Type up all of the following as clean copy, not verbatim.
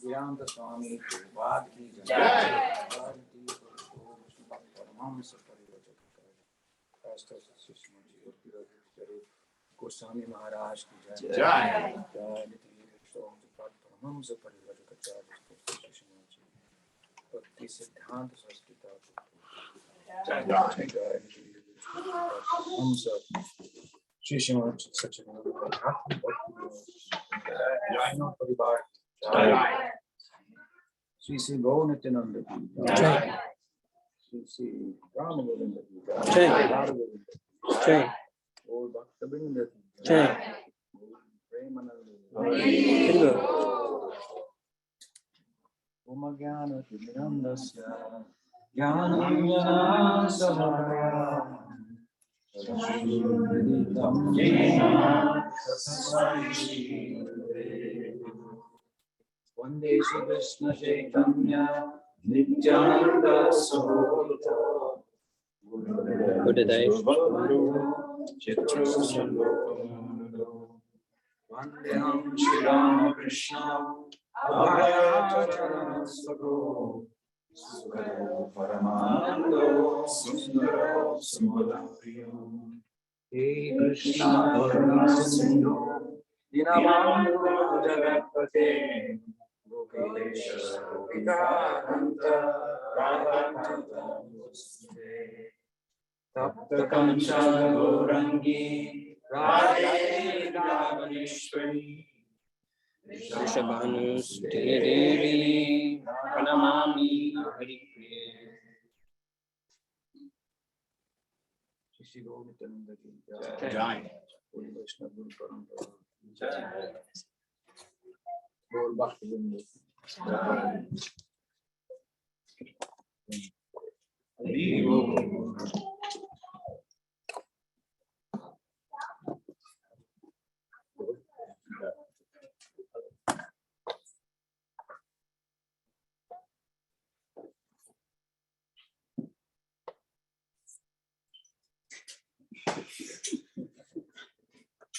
Vedanta Swami Prabhupada ki jai. Goswami Maharaj ki jai. Bhakti Siddhanta Saraswati Shri Srimad Satchidananda Jaino Parivar Shri Sri Gaur Nityananda ki jai. Shri Ram Govinda ki jai. Radha Govinda ki jai. Gaur Bhaktabinda ki jai. Premananda ki jai. Om Jnana Timirandasya Jnananjana Samaya Saraswati Jena Vande Shri Krishna Chaitanya Nityananda Saraswati Buddhadev Chitra Sandopamando Vandeham Shri Rama Krishna Abhayacharanasago Sukado Paramanando Sundaro Sumadapriyo He Krishna Karuna Sindhu Dinamando Jagatpate Gopalesha Gopikanta Radhakanta Tapta Kanchana Gaurangi Radhe Ramaneshwari Rishabhanus Devi Pranamami Hari Priya Shri Gaur Nityananda ki jai. Gaur Vaishnava Guru Parampara jai. Gaur Bhaktivinoda jai.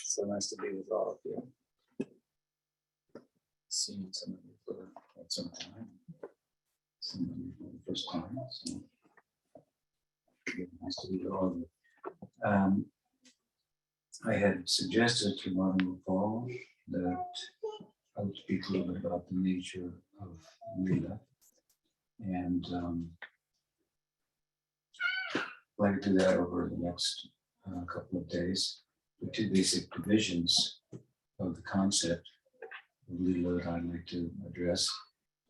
So nice to be with all of you. Seeing some of you for quite some time. Some of you for the first time. So nice to be with all of you. I had suggested to Madam Paul that I would speak a little bit about the nature of Lila. And I'd like to do that over the next couple of days. The two basic divisions of the concept of Lila that I'd like to address.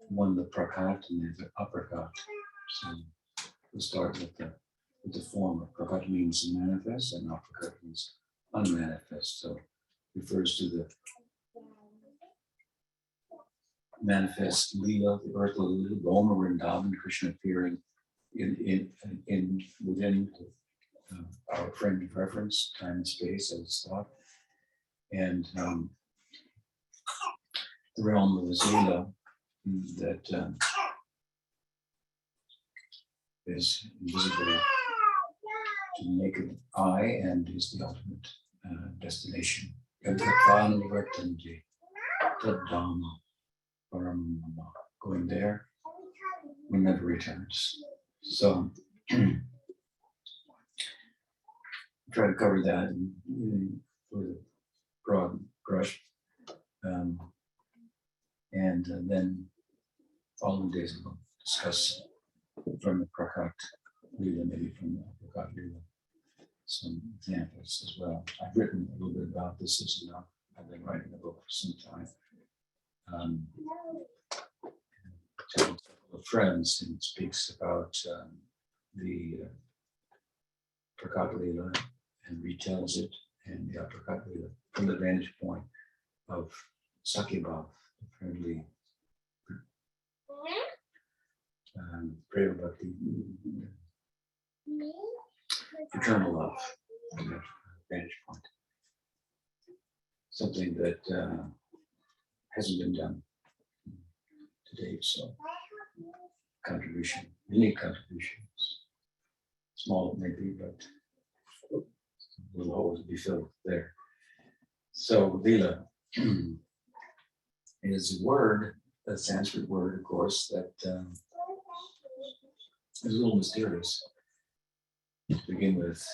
One, the prakat, and the aprakat. So we'll start with the former. Prakat means manifest, and aprakat means unmanifest. So refers to the manifest Lila, the birth of Lila, Goma Vrindavan, Krishna appearing within our frame of reference, time and space as thought, and the realm of Zila that is invisible to the naked eye and is the ultimate destination. Going there, we never returns. So try to cover that with a broad brush. And then following days we'll discuss from the Prakat Lila, maybe from the Prakat Lila, some examples as well. I've written a little bit about this, as you know. I've been writing a book for some time. Telling a couple of friends, and it speaks about the Prakat Lila and retells it, and the Prakat Lila from the vantage point of Sakyabhav, the friendly Prema Bhakti, eternal love from that vantage point. Something that hasn't been done to date, so contribution, unique contributions, small it may be, but will always be filled there. So Lila is a word a Sanskrit word, of course, that is a little mysterious to begin with,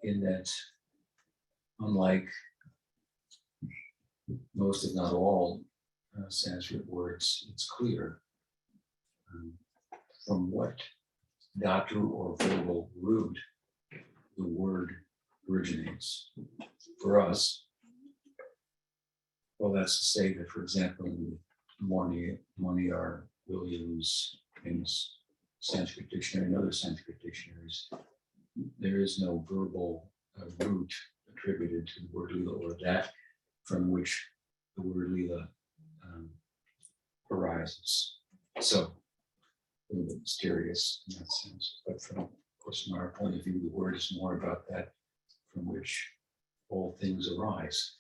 in that, unlike most, if not all, Sanskrit words, it's clear from what dhatu or verbal root the word originates. For us, well, that's to say that, for example, in Monier Williams' famous Sanskrit dictionary and other Sanskrit dictionaries, there is no verbal root attributed to the word Lila, or that from which the word Lila arises. So, a little bit mysterious in that sense, but of course, from our point of view, the word is more about that from which all things arise,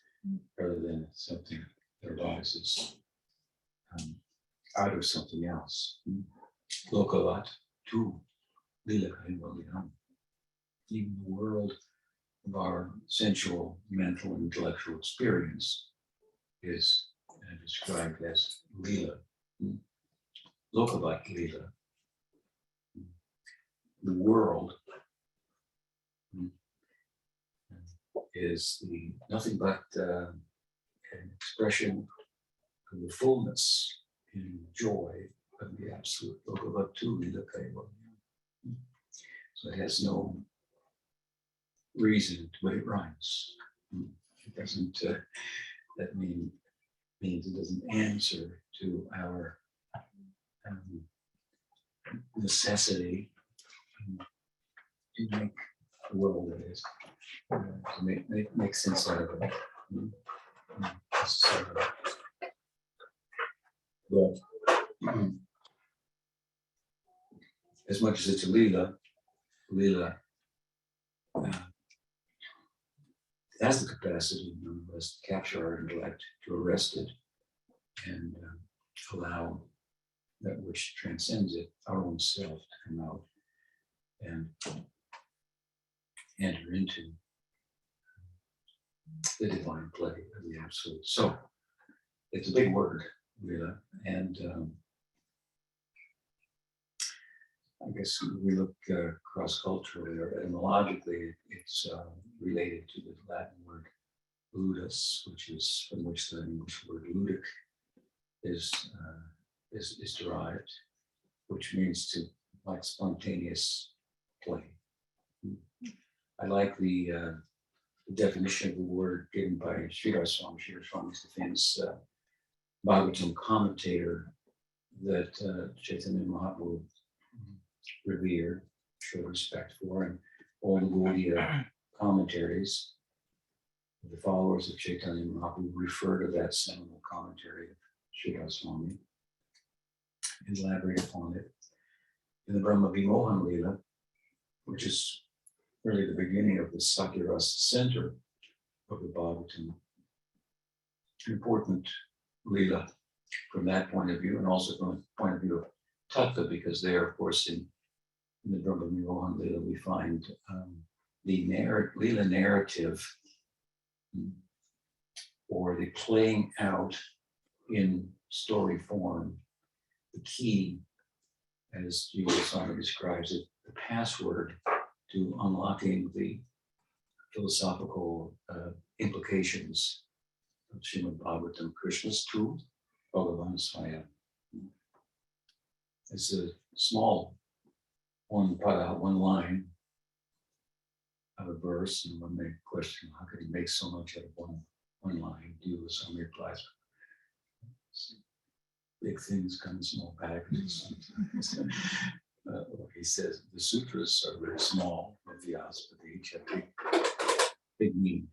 rather than something that arises out of something else. Lokavat tu Lila. Even the world of our sensual, mental, and intellectual experience is described as Lila. Lokavat Lila. The world is nothing but an expression of the fullness and joy of the absolute. Lokavat tu Lila. So it has no reason, but it rhymes. It doesn't, that means it doesn't answer to our necessity to make the world that is, to make sense out of it. But as much as it's a Lila has the capacity, nonetheless, to capture our intellect, to arrest it, and allow that which transcends it, our own self, to come out and enter into the divine play of the absolute. So it's a big word, Lila, and I guess we look cross-culturally or etymologically, it's related to the Latin word ludus, from which the English word ludic is derived, which means to like spontaneous play. I like the definition of the word given by Sridhar Swami. Sridhar Swami is the famous Bhagavatam commentator that Chaitanya Mahaprabhu revered, showed respect for, and all the Gaudiya commentaries. The followers of Chaitanya Mahaprabhu refer to that seminal commentary of Sridhar Swami and elaborate upon it. In the Brahma Vimohan Lila, which is really the beginning of the Sakya center of the Bhagavatam, an important Lila from that point of view, and also from the point of view of Tattva, because there, of course, in the Brahma Vimohan Lila, we find the Lila narrative, or the playing out in story form, the key, as Jesus Swami describes it, the password to unlocking the philosophical implications of Srimad Bhagavatam, Krishna's truth, Bhagavan Swaya. It's a small one line of a verse, and one may question, how could he make so much out of one line? Deals on replies. Big things come in small packages. He says the sutras are very small, but they each have big meaning.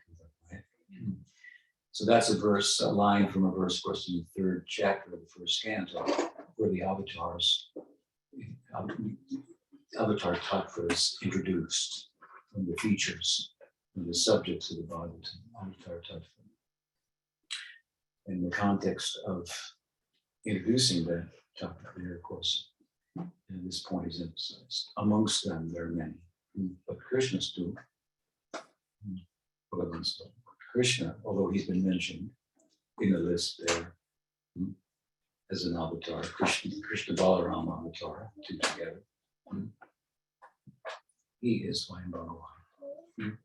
So that's a line from a verse, of course, in the third chapter of the first canto, where the avatar tattva is introduced, from the features, from the subjects of the Bhagavatam, avatar tattva. In the context of introducing the tattva there, of course, and this point is emphasized. Amongst them, there are many, but Krishna's too. Krishna, although he's been mentioned in the list there, as an avatar, Krishna Balaram avatar, two together. He is Swayam Bhagavan.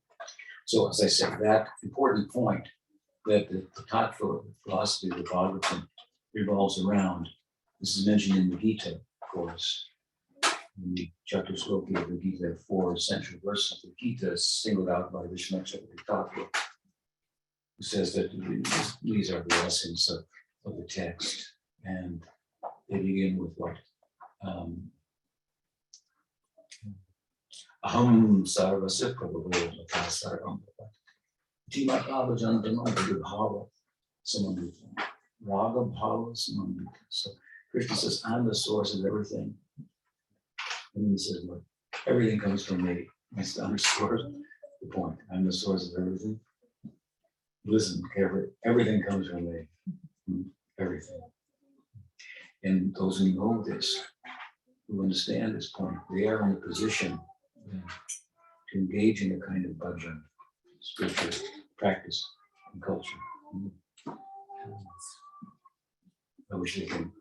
So as I said, that important point that the tattva philosophy of the Bhagavatam revolves around, this is mentioned in the Gita, of course. In the Chatusloki of the Gita, 4 essential verses of the Gita singled out by Vishnu Tattva, who says that these are the essence of the text. And they begin with what? Aham sarvasya prabhu sarvam Tima bhava jantana bhava samambita. Raga bhava samambita. So Krishna says, I'm the source of everything. And he says, look, everything comes from me. That's to underscore the point. I'm the source of everything. Listen carefully. Everything comes from me. Everything. And those who know this, who understand this point, they are in a position to engage in a kind of bhajan, spiritual practice and culture, by which they can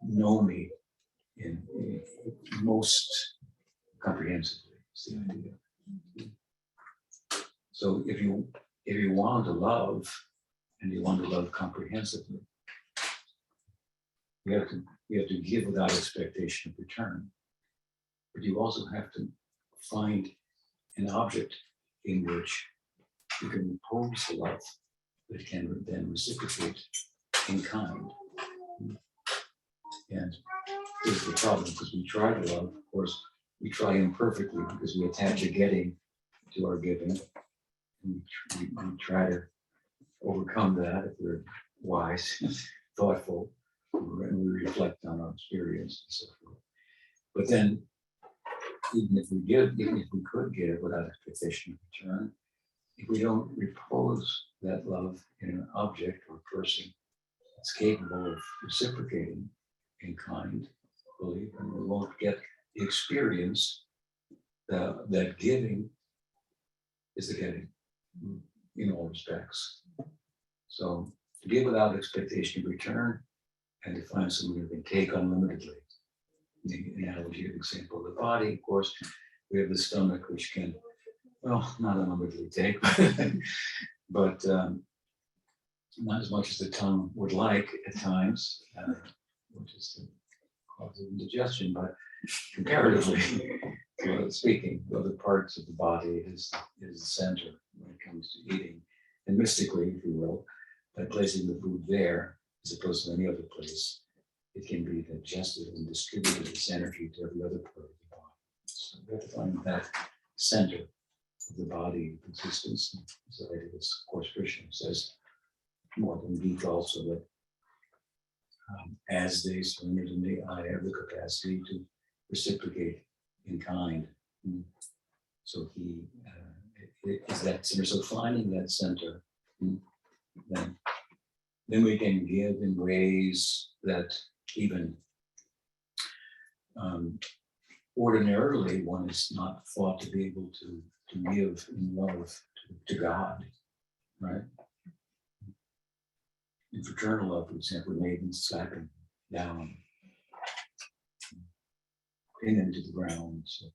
know me in most comprehensively. Is the idea. So if you want to love, and you want to love comprehensively, you have to give without expectation of return. But you also have to find an object in which you can impose the love that can then reciprocate in kind. And here's the problem, because we try to love, of course, we try imperfectly because we attach a getting to our giving. And we try to overcome that if we're wise, thoughtful, and we reflect on our experience and so forth. But then, even if we could give without expectation of return, if we don't repose that love in an object or person that's capable of reciprocating in kind, believe, and we won't get the experience that giving is the getting in all respects. So to give without expectation of return and to find someone who can take unlimitedly. The analogy of example of the body, of course, we have the stomach, which can, well, not unlimitedly take, but not as much as the tongue would like at times, which is the cause of indigestion, but comparatively speaking, other parts of the body is the center when it comes to eating. And mystically, if you will, by placing the food there, as opposed to any other place, it can be digested and distributed its energy to every other part of the body. So we have to find that center of the body of existence. So it is, of course, Krishna says more than Gita also that as they surrender to me, I have the capacity to reciprocate in kind. So he is that center. So finding that center, then we can give in ways that even ordinarily one is not thought to be able to give in love to God, right? In fraternal love, for example, maiden slapping down, pin him to the ground. So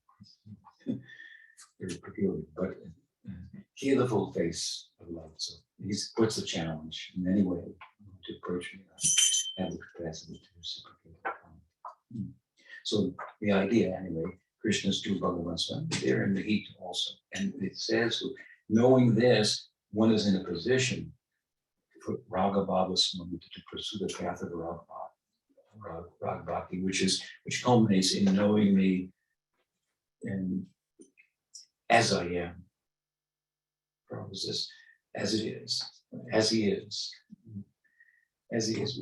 very peculiar, but here the full face of love. So he puts the challenge in any way to approach me. I have the capacity to reciprocate. So the idea, anyway, Krishna's two Bhagavan Swami, they're in the heat also. And it says, knowing this, one is in a position to put Raga Bhava Swami to pursue the path of Raga Bhakti, which culminates in knowing me and as I am. Prabhupada says, as it is, as he is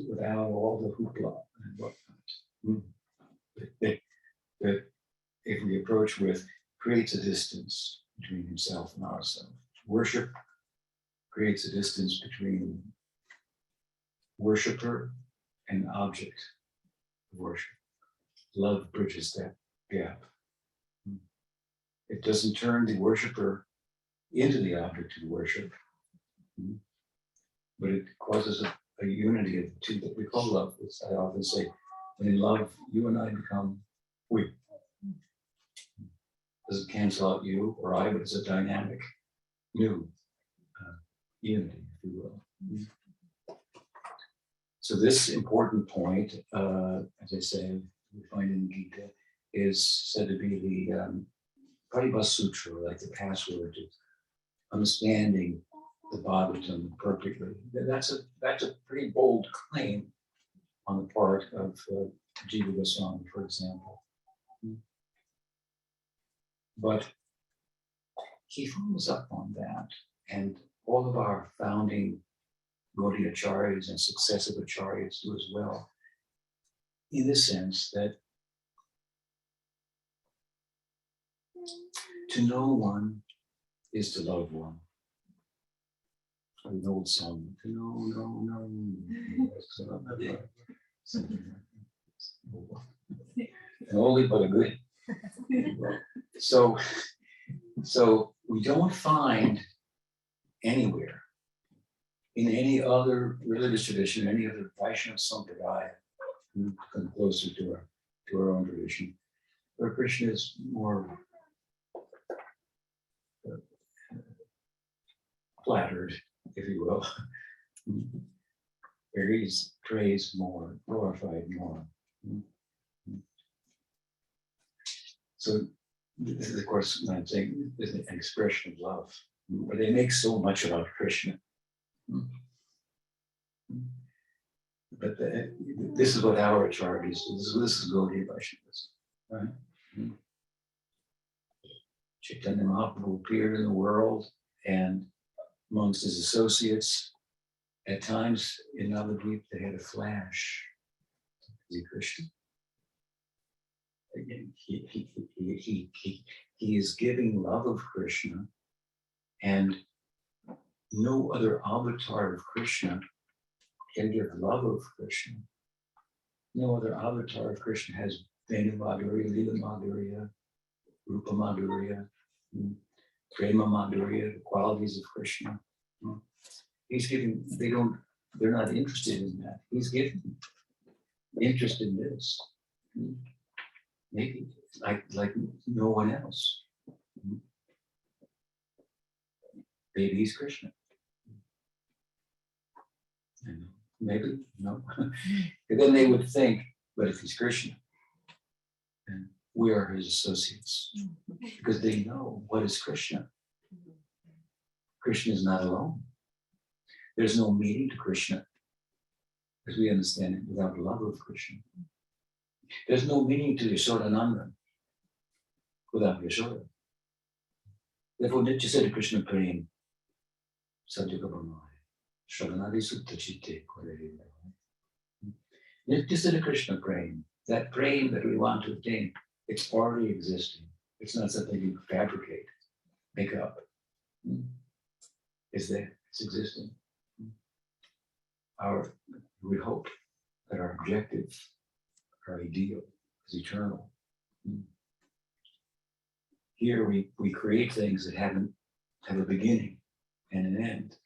without all the hoopla and whatnot. That if we approach with, creates a distance between himself and ourselves. Worship creates a distance between worshiper and object of worship. Love bridges that gap. It doesn't turn the worshiper into the object of worship, but it causes a unity of the two that we call love. I often say, when in love, you and I become we. Doesn't cancel out you or I, but it's a dynamic, new unity, if you will. So this important point, as I say, we find in the Gita, is said to be the Paribhas Sutra, like the password to understanding the Bhagavatam appropriately. That's a pretty bold claim on the part of Jiva Goswami, for example. But he follows up on that, and all of our founding Gaudiya acharyas and successive acharyas do as well, in the sense that to know one is to love one. An old song, to know, something like that. And only but a good. So we don't find anywhere in any other religious tradition, any other Vaishnava Sampradaya, come closer to our own tradition, where Krishna is more flattered, if you will, where he's praised more, glorified more. So this is, of course, what I'm saying, is an expression of love, where they make so much about Krishna. But this is what our acharyas do. This is Gaudiya Vaishnavism, right? Chaitanya Mahaprabhu appeared in the world, and amongst his associates, at times in Navadvip, they had a flash. Is he Krishna? Again, he is giving love of Krishna, and no other avatar of Krishna can give love of Krishna. No other avatar of Krishna has Venu Madhurya, Lila Madhurya, Rupa Madhurya, Prema Madhurya, the qualities of Krishna. He's giving, they're not interested in that. He's giving interest in this. Maybe like no one else. Maybe he's Krishna. And maybe, no. And then they would think, but if he's Krishna, then we are his associates. Because they know what is Krishna. Krishna is not alone. There's no meaning to Krishna, as we understand it, without love of Krishna. There's no meaning to Yashodananda without Yashoda. Therefore, Nitya said Krishna Prem, Sadhyagamamaya, Sharanadi Sutta Chitte Korehila. Nitya said Krishna Prem, that prem that we want to attain, it's already existing. It's not something you fabricate, make up. It's there, it's existing. We hope that our objective, our ideal is eternal. Here we create things that have a beginning and an end.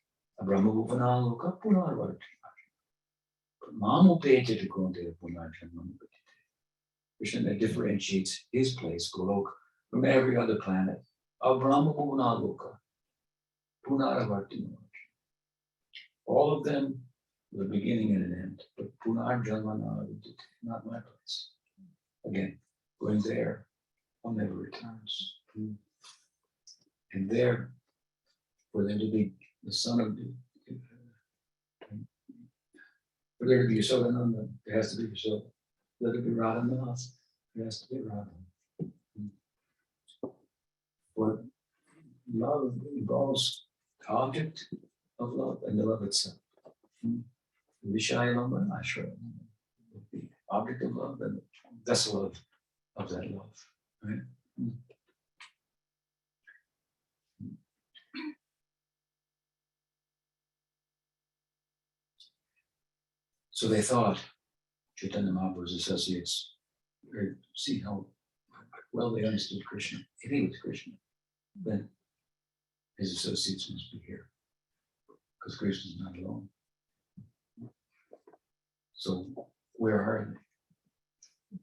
Krishna differentiates his place, Golok, from every other planet. All of them with a beginning and an end, but Punar Janmana, not my place. Again, going there, one never returns. And there, for them to be the son of for there to be Yashodananda, there has to be Yashoda. Let it be Radhanath, there has to be Radha. For love involves the object of love and the love itself. Vishayalamba, Ashra, the object of love and the vessel of that love. Right? So they thought, Chaitanya Mahaprabhu's associates, see how well they understood Krishna. If he was Krishna, then his associates must be here, because Krishna is not alone. So where are they?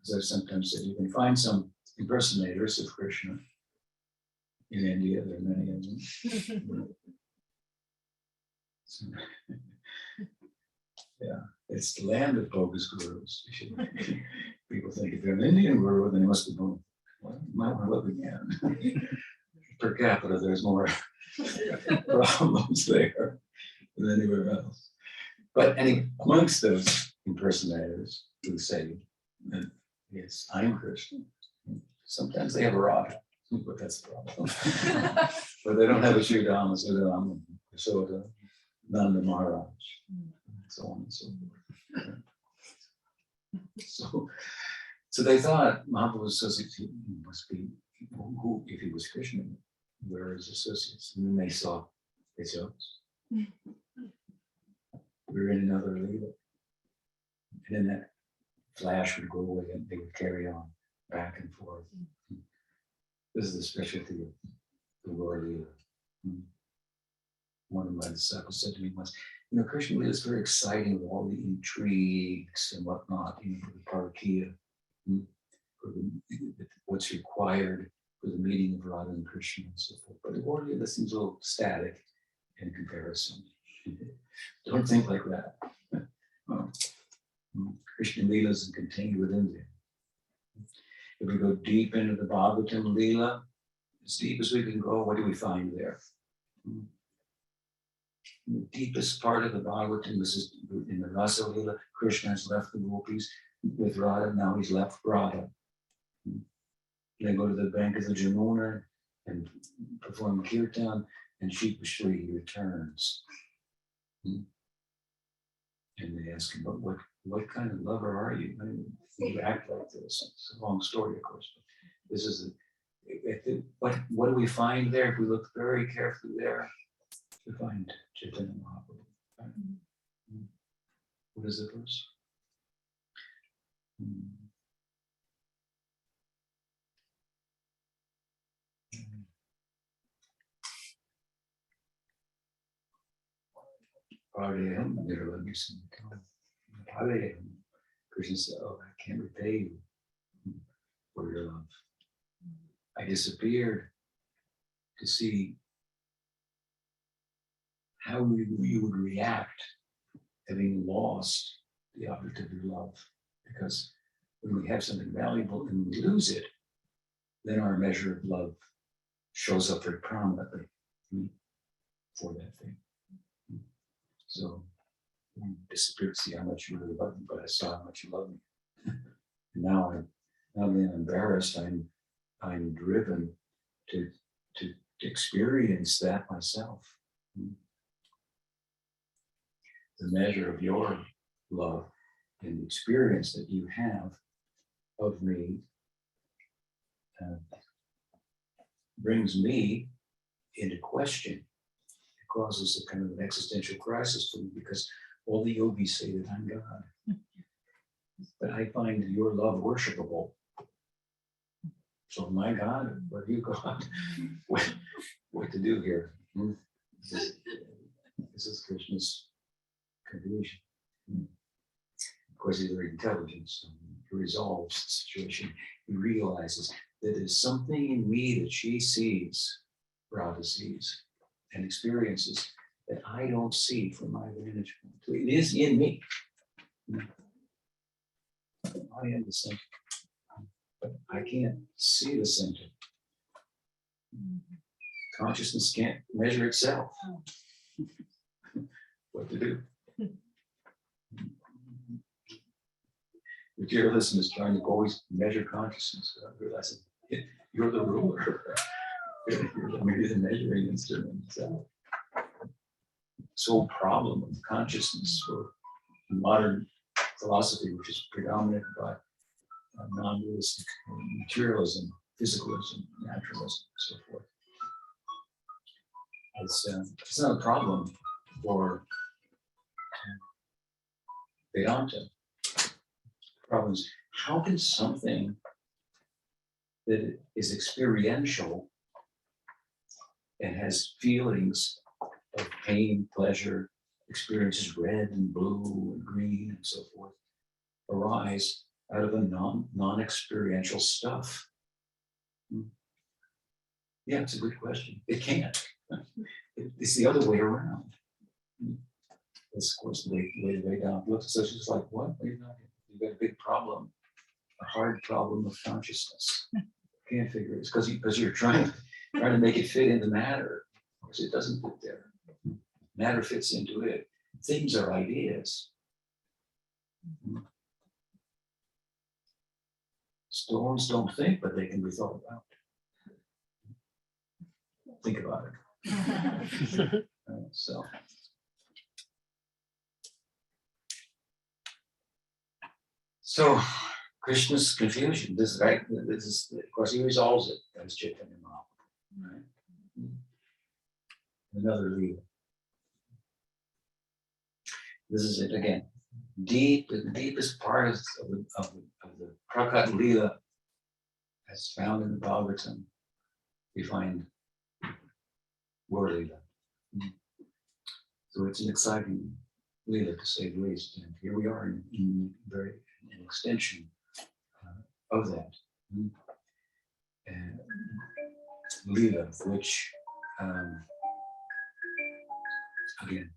As I've sometimes said, you can find some impersonators of Krishna in India. There are many of them. So, yeah, it's the land of bogus gurus. People think if they're an Indian guru, then they must be going. Well, you might want to look again. Per capita, there's more problems there than anywhere else. But amongst those impersonators who say that, yes, I'm Christian, sometimes they have a Radha, but that's the problem. But they don't have a Sridhama, Sudama, Yashoda, Nanda Maharaj, so on and so forth. So they thought Mahaprabhu's associates must be who, if he was Krishna, where are his associates? And then they saw his oaks. We're in another Lila. And then that flash would go away and they would carry on back and forth. This is the specialty of the Lord Lila. One of my disciples said to me once, Krishna Lila is very exciting with all the intrigues and whatnot, for the Parakiya, for what's required for the meeting of Radha and Krishna and so forth. But the Lord Lila seems a little static in comparison. Don't think like that. Krishna Lila is contained within there. If we go deep into the Bhagavatam Lila, as deep as we can go, what do we find there? The deepest part of the Bhagavatam, this is in the Rasa Lila, Krishna has left the gopis with Radha, now he's left Radha. They go to the bank of the Jamuna and perform kirtan, and sheepishly he returns. And they ask him, but what kind of lover are you? I mean, you act like this. It's a long story, of course. But this is what do we find there? If we look very carefully there, we find Chaitanya Mahaprabhu. Right? What is the verse? Parayam, Krishna said, oh, I can't repay you for your love. I disappeared to see how you would react having lost the object of your love. Because when we have something valuable and we lose it, then our measure of love shows up very prominently for that thing. So disappeared to see how much you really love me, but I saw how much you love me. And now I'm being embarrassed. I'm driven to experience that myself. The measure of your love and the experience that you have of me brings me into question. It causes a kind of an existential crisis for me because all the yogis say that I'm God. But I find your love worshipable. So my God, what are you God? What to do here? This is Krishna's conclusion. Of course, he's very intelligent, so he resolves the situation. He realizes that there's something in me that she sees, Radha sees, and experiences that I don't see from my vantage point. So it is in me. I am the center, but I can't see the center. Consciousness can't measure itself. What to do? Materialism is trying to always measure consciousness without realizing you're the ruler. You're the measuring instrument. So, sole problem of consciousness for modern philosophy, which is predominated by non-realistic materialism, physicalism, naturalism, and so forth. It's not a problem for Vedanta. The problem is, how can something that is experiential and has feelings of pain, pleasure, experiences red and blue and green and so forth, arise out of a non-experiential stuff? Yeah, it's a good question. It can't. It's the other way around. That's, of course, the way down looks. So it's just like, what? You've got a big problem, a hard problem of consciousness. Can't figure it. It's because you're trying to make it fit into matter. Of course, it doesn't fit there. Matter fits into it. Things are ideas. Stones don't think, but they can be thought about. Think about it. So Krishna's confusion. This, right? This is, of course, he resolves it as Chaitanya Mahaprabhu. Right? Another Lila. This is it again. The deepest part of the Prakat Lila, as found in the Bhagavatam, we find War Lila. So it's an exciting Lila, to say the least. And here we are in an extension of that. And Lila, which, again,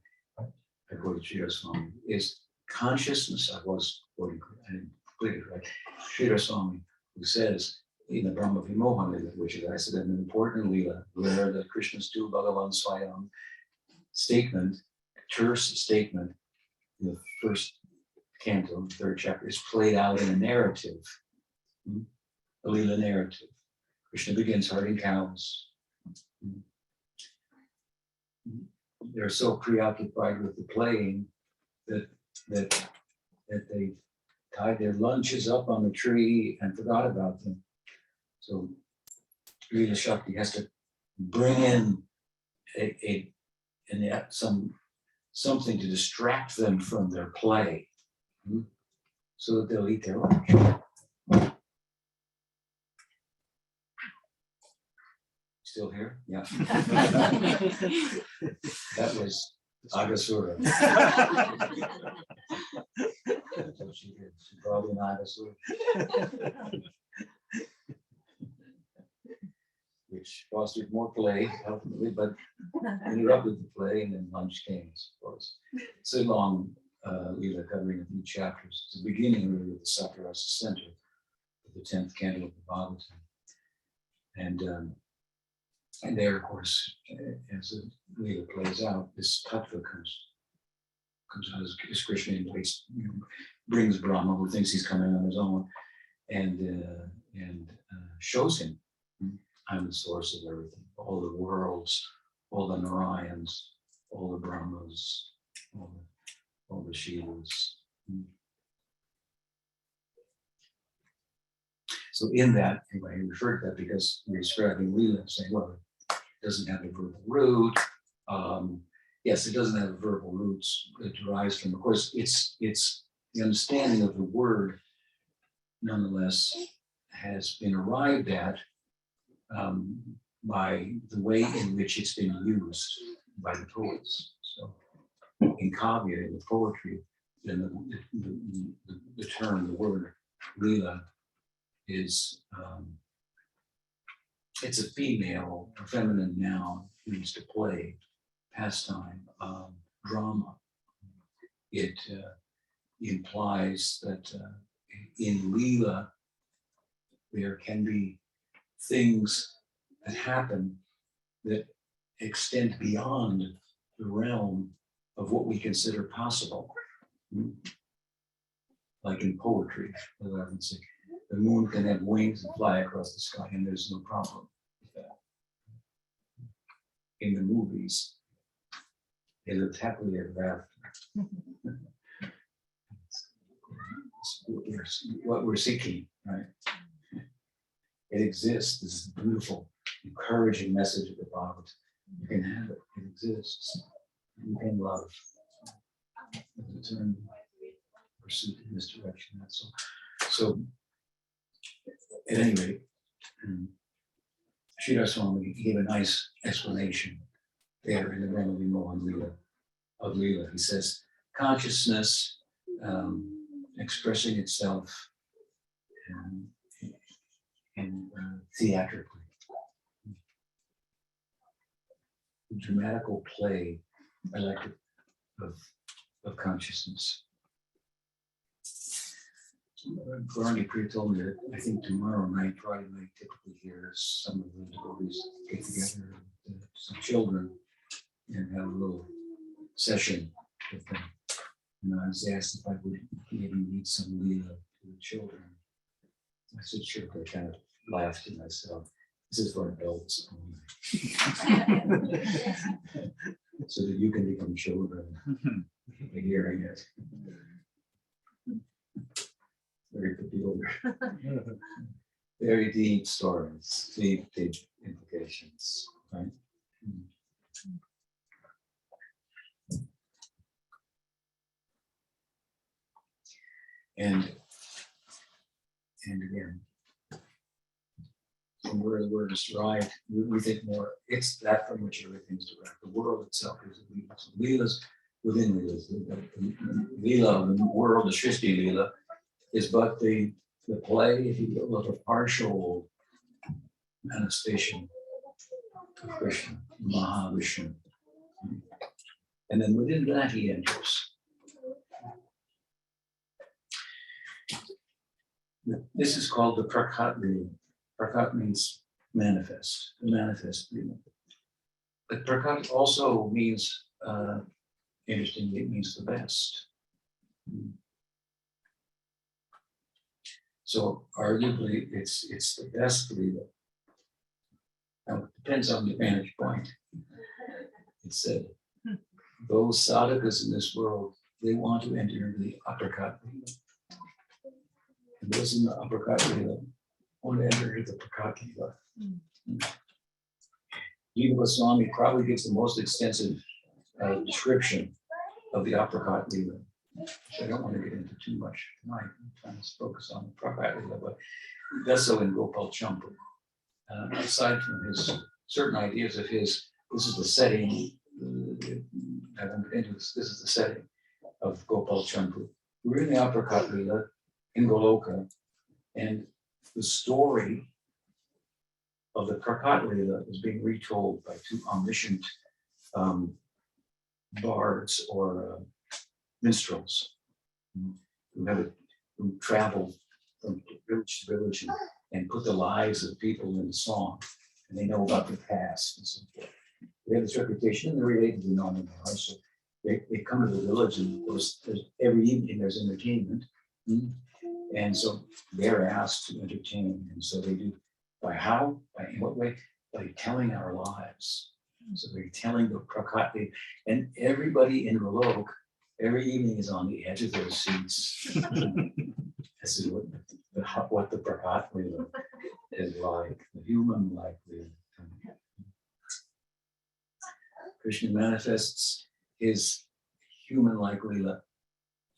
I quoted Sridhar Swami, is consciousness. I didn't complete it right. Sridhar Swami, who says in the Brahma Vimohan Lila, which is, I said, an important Lila, where the Krishna's Tu Bhagavan Swayam statement, terse statement, in the first canto, third chapter, is played out in a narrative, a Lila narrative. Krishna begins herding cows. They're so preoccupied with the playing that they tied their lunches up on the tree and forgot about them. So Lila Shakti has to bring in something to distract them from their play, so that they'll eat their lunch. Still here? Yeah. That was Agasura. That's what she did. She brought in Agasura. Which fostered more play, ultimately, but interrupted the play, and then lunch came, of course. It's a long Lila covering a few chapters. It's the beginning, really, of the Sakarasa Center of the 10th canto of the Bhagavatam. And there, of course, as the Lila plays out, this tattva comes out as Krishna in place, brings Brahma, who thinks he's coming on his own, and shows him, I'm the source of everything, all the worlds, all the Narayans, all the Brahmas, all the Shivas. So in that, anyway, I referred to that because we're describing Lila, saying, well, it doesn't have a verbal root. Yes, it doesn't have verbal roots. It derives from, of course, it's the understanding of the word, nonetheless, has been arrived at by the way in which it's been used by the poets. So in Kavya, in the poetry, then the term, the word Lila is, it's a female or feminine noun used to play, pastime, drama. It implies that in Lila, there can be things that happen that extend beyond the realm of what we consider possible. Like in poetry, the moon can have wings and fly across the sky, and there's no problem with that. In the movies, they lived happily ever after. What we're seeking, right? It exists. This is a beautiful, encouraging message of the Bhagavatam. You can have it. It exists. You can love. The turn pursuit in this direction. That's all. So, at any rate, Sridhar Swami gave a nice explanation there in the Brahma Vimohan Lila of Lila. He says, consciousness expressing itself in theatrically. The dramatical play, I like it, of consciousness. Barney Pre told me that I think tomorrow night, Friday night, typically here, some of the devotees get together with some children and have a little session with them. And I was asked if I would maybe read some Lila to the children. I said, sure. I kind of laughed to myself. This is for adults only. So that you can become children by hearing it. Very peculiar. Very deep stories, deep implications, right? And again, from where the word is derived, we think more, it's that from which everything is derived. The world itself is a Lila. So Lila's within Lila's. Lila, the world, the Srishti Lila, is but the play, if you will, of a partial manifestation of Krishna, Mahavishnu. And then within that he enters. This is called the Prakat Lila. Prakat means manifest, the manifest Lila. But Prakat also means, interestingly, it means the best. So arguably, it's the best Lila. Now, it depends on the vantage point. It said, those sadhakas in this world, they want to enter into the Aprakat Lila. And those in the Aprakat Lila want to enter into the Prakat Lila. Jiva Goswami probably gives the most extensive description of the Aprakat Lila, which I don't want to get into too much tonight. I'm trying to focus on the Prakat Lila, but he does so in Gopal Champu. Aside from his certain ideas of his, this is the setting, I won't get into this, this is the setting of Gopal Champu. We're in the Aprakat Lila in Goloka, and the story of the Prakat Lila is being retold by two omniscient bards or minstrels who travel from village to village and put the lives of people in song, and they know about the past and so forth. They have this reputation, and they're related to the Norman. So they come to the village, and there's every evening there's entertainment, and so they're asked to entertain, and so they do. By how? In what way? By telling our lives. So they're telling the Prakat, and everybody in Golok every evening is on the edge of their seats. This is what the Prakat Lila is like, the human like Lila. Krishna manifests his human-like Lila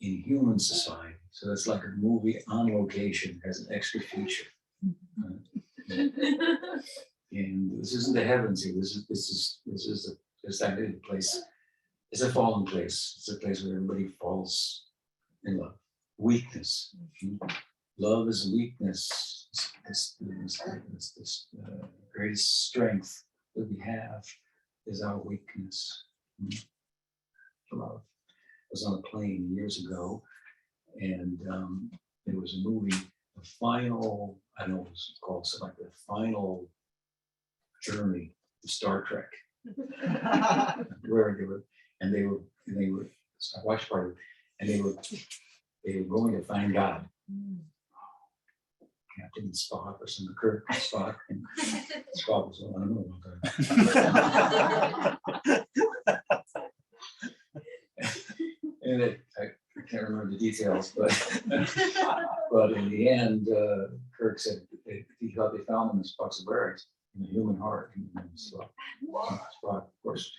in human society. So it's like a movie on location, has an extra feature. And this isn't the heavens here. This is a place. It's a fallen place. It's a place where everybody falls in love. Weakness. Love is weakness. This greatest strength that we have is our weakness. Love. I was on a plane years ago, and there was a movie, the final, I don't know what it was called, something like the final journey to Star Trek. Where they were, I watched part of it, and they were going to find God. Captain Spock or some Kirk Spock, and Spock was, I don't know about that. And I can't remember the details, but in the end, Kirk said he thought they found him in Spock's barracks in the human heart. And Spock, of course,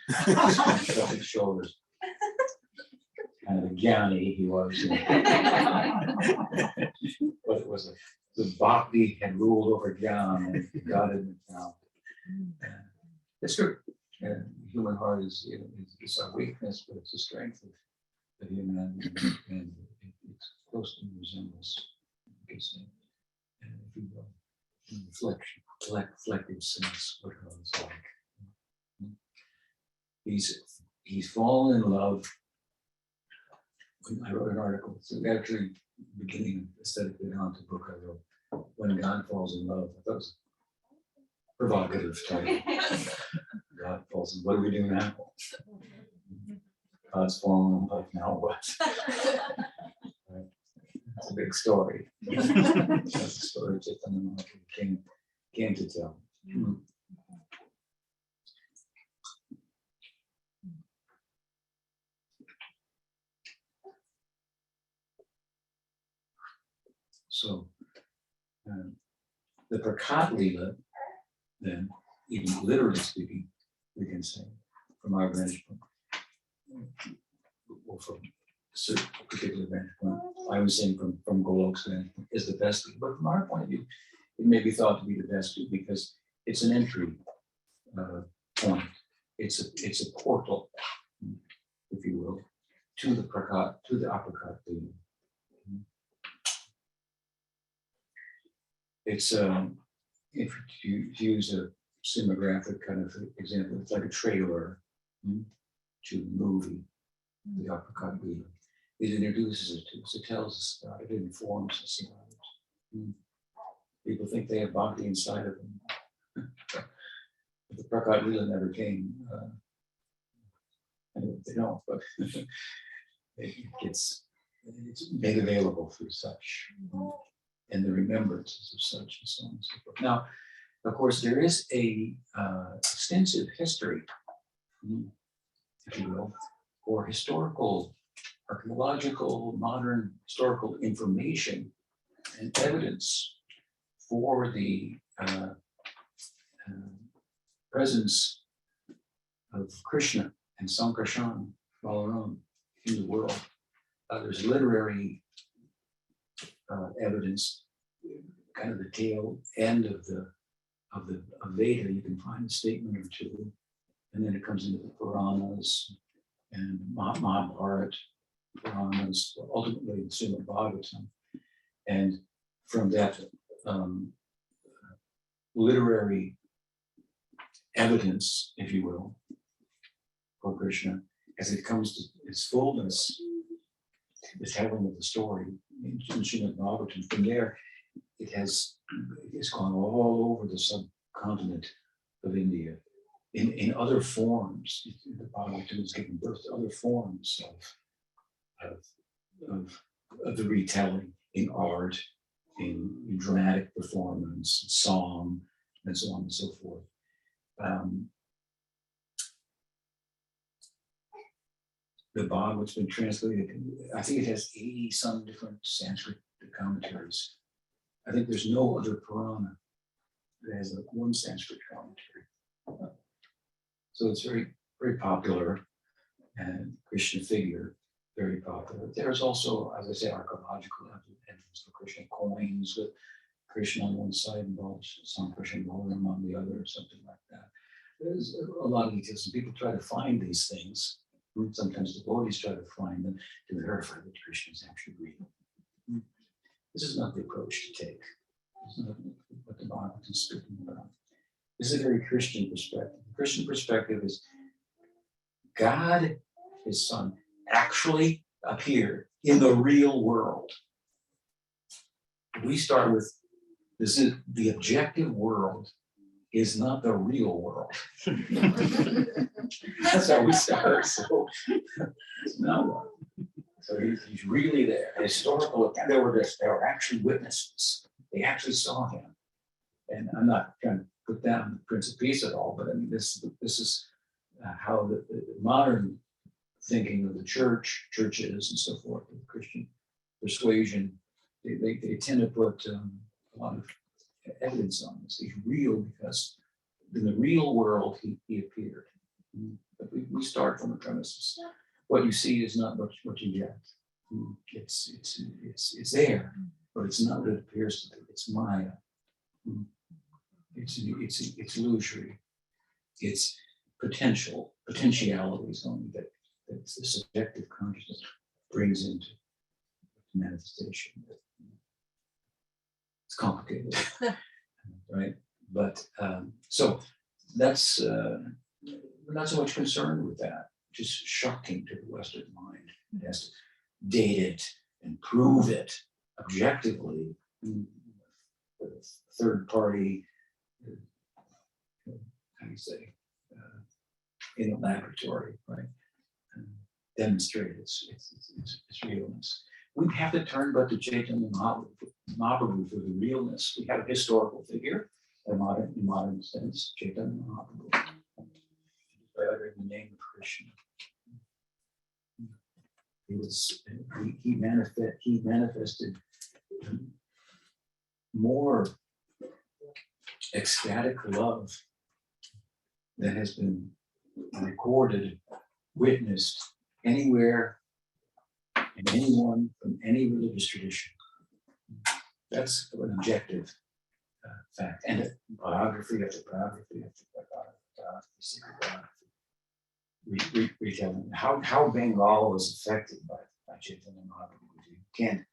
shrugged his shoulders. Kind of a Gyani he was. But it was the Bhakti had ruled over Gyan, and God had been found. It's true. The human heart is our weakness, but it's the strength of humanity, and it's closely resembles, you could say, and if you will, in reflective sense, what God is like. He's fallen in love. When I wrote an article, so actually beginning aesthetically on the book I wrote, When God Falls in Love. I thought it was a provocative title. God falls in, what do we do now? God's fallen in love, now what? Right. It's a big story. That's a story Chaitanya came to tell. So the Prakat Lila, then, even literally speaking, we can say, from our vantage point, or from a certain particular vantage point, I was saying from Golok's vantage point, is the best, but from our point of view, it may be thought to be the best because it's an entry point. It's a portal, if you will, to the Prakat, to the Aprakat Lila. It's if you use a cinematographic kind of example, it's like a trailer to the movie, the Aprakat Lila. It introduces it to us, it tells us about it, it informs us about it. People think they have bhakti inside of them. But the Prakat Lila never came. Anyway, they don't, but it's made available through such. And the remembrances of such and so on and so forth. Now, of course, there is a extensive history, if you will, or historical, archaeological, modern historical information and evidence for the presence of Krishna and Sankarshan all around in the world. There's literary evidence, kind of the tail end of the Veda. You can find a statement or two, and then it comes into the Puranas and Mahabharata, Puranas, ultimately the Srimad Bhagavatam, and from that literary evidence, if you will, for Krishna, as it comes to its fullness, the telling of the story in Srimad Bhagavatam. From there, it's gone all over the subcontinent of India in other forms. The Bhagavatam is giving birth to other forms of the retelling in art, in dramatic performance, song, and so on and so forth. The Bhagavatam's been translated, I think it has 80 some different Sanskrit commentaries. I think there's no other Purana that has one Sanskrit commentary. So it's very, very popular, and Krishna figure, very popular. There's also, as I say, archaeological evidence for Krishna coins with Krishna on one side and some Krishna Balaram on the other, or something like that. There's a lot of details, and people try to find these things. Sometimes the devotees try to find them to verify that Krishna is actually real. This is not the approach to take. This is not what the Bhagavatam is speaking about. This is a very Christian perspective. The Christian perspective is God, his son, actually appeared in the real world. We start with this is the objective world is not the real world. That's how we start. So now, so he's really there. Historical, there were actually witnesses. They actually saw him. And I'm not trying to put down the Prince of Peace at all, but I mean this is how the modern thinking of the churches and so forth, the Christian persuasion, they tend to put a lot of evidence on this. He's real because in the real world he appeared. But we start from the premises. What you see is not what you get. It's there, but it's not what it appears to be. It's Maya. It's illusory. It's potentialities only that the subjective consciousness brings into manifestation. It's complicated, right? But so that's we're not so much concerned with that. Just shocking to the Western mind. It has to date it and prove it objectively with a third party, how do you say, in a laboratory, right? Demonstrate its realness. We have to turn but to Chaitanya Mahaprabhu for the realness. We have a historical figure in modern sense, Chaitanya Mahaprabhu, by uttering the name of Krishna. He manifested more ecstatic love than has been recorded, witnessed anywhere in anyone from any religious tradition. That's an objective fact. And biography after biography after biography, secret biography, retelling how Bengal was affected by Chaitanya Mahaprabhu. You can't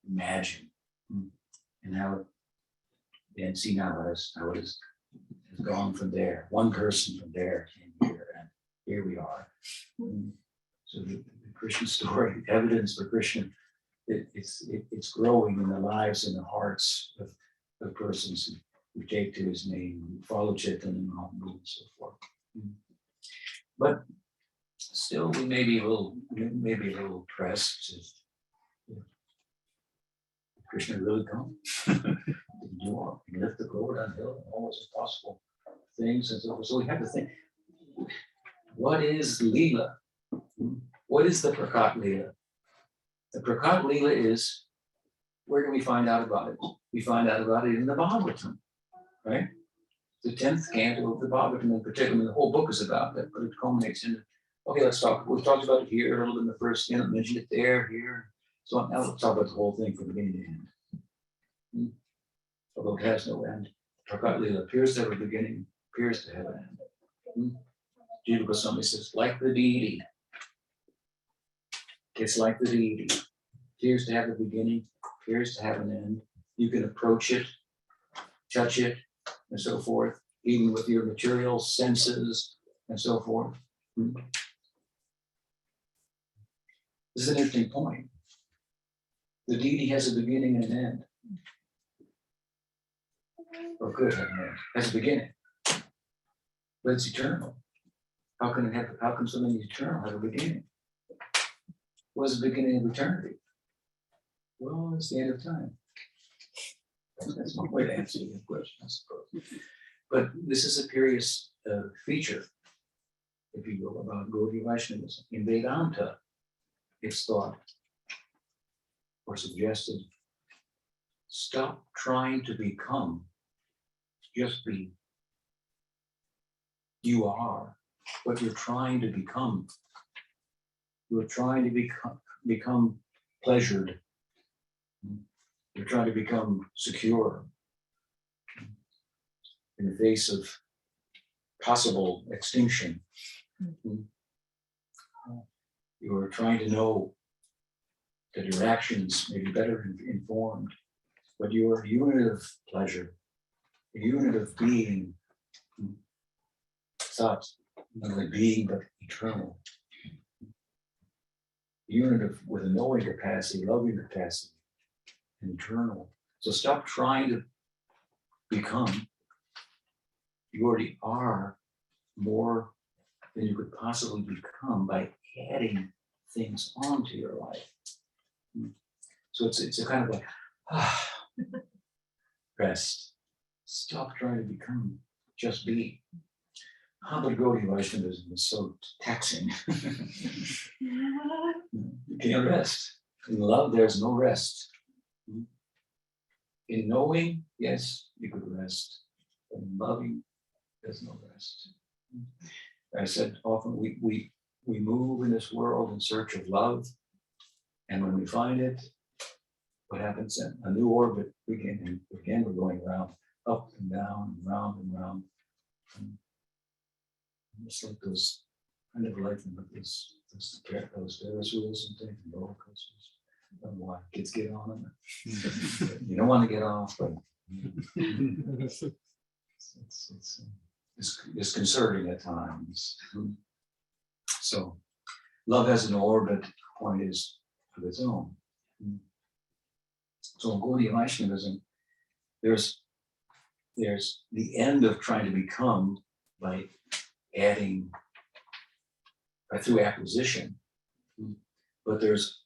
imagine. And how and see now how it has gone from there. One person from there came here, and here we are. So the Krishna story, evidence for Krishna, it's growing in the lives and the hearts of persons who take to his name, who follow Chaitanya Mahaprabhu and so forth. But still, we may be a little pressed. Did Krishna really come? Did you want to lift the Govardhan hill and all those impossible things? And so we have to think, what is Lila? What is the Prakat Lila? The Prakat Lila is, where do we find out about it? We find out about it in the Bhagavatam, right? The 10th canto of the Bhagavatam in particular. The whole book is about that, but it culminates in, okay, let's talk. We've talked about it here, a little bit in the first, mentioned it there, here. So now let's talk about the whole thing from beginning to end. Although it has no end. Prakat Lila appears to have a beginning, appears to have an end. Jiva Goswami says, like the deity. It's like the deity. Appears to have a beginning, appears to have an end. You can approach it, touch it, and so forth, even with your material senses and so forth. This is an interesting point. The deity has a beginning and an end. Or could have an end. Has a beginning. But it's eternal. How can something eternal have a beginning? What is the beginning of eternity? Well, it's the end of time. That's one way to answer the question, I suppose. But this is a curious feature, if you will, about Gaudiya Vaishnavism. In Vedanta, it's thought or suggested, stop trying to become, just be. You are what you're trying to become. You're trying to become pleasured. You're trying to become secure in the face of possible extinction. You're trying to know that your actions may be better informed, but you're a unit of pleasure, a unit of being, not only being, but eternal. A unit of with a knowing capacity, loving capacity, and eternal. So stop trying to become. You already are more than you could possibly become by adding things onto your life. So it's a kind of like rest. Stop trying to become, just be. But Gaudiya Vaishnavism is so taxing. You can't rest. In love, there's no rest. In knowing, yes, you could rest. But in loving, there's no rest. I said often we move in this world in search of love, and when we find it, what happens then? A new orbit begins, and again we're going around, up and down, and round and round. It's like those kind of like those Ferris wheels and things, and roller coasters. I don't know why kids get on them. You don't want to get off, but it's disconcerting at times. So love has an orbit, point is, of its own. So in Gaudiya Vaishnavism, there's the end of trying to become by adding, through acquisition, but there's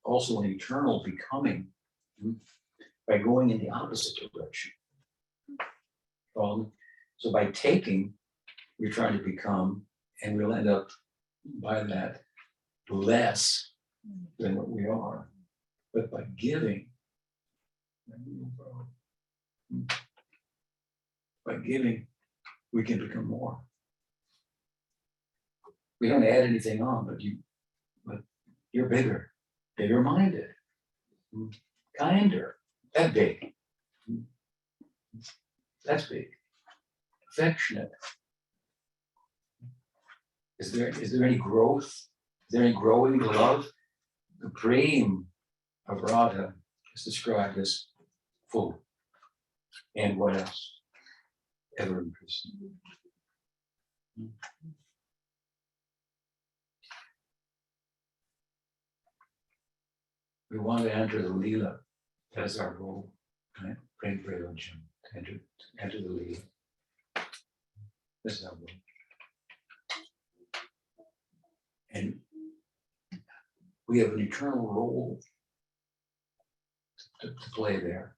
also an eternal becoming by going in the opposite direction. So by taking, we're trying to become, and we'll end up by that less than what we are. But by giving, we can become more. We don't add anything on, but you're bigger minded, kinder. That big. That's big. Affectionate. Is there any growth? Is there any growing love? The prem of Radha is described as full. And what else? Ever increasing. We want to enter the Lila. That's our goal. Right? Prem Prayojam. Enter the Lila. This is our goal. And we have an eternal role to play there.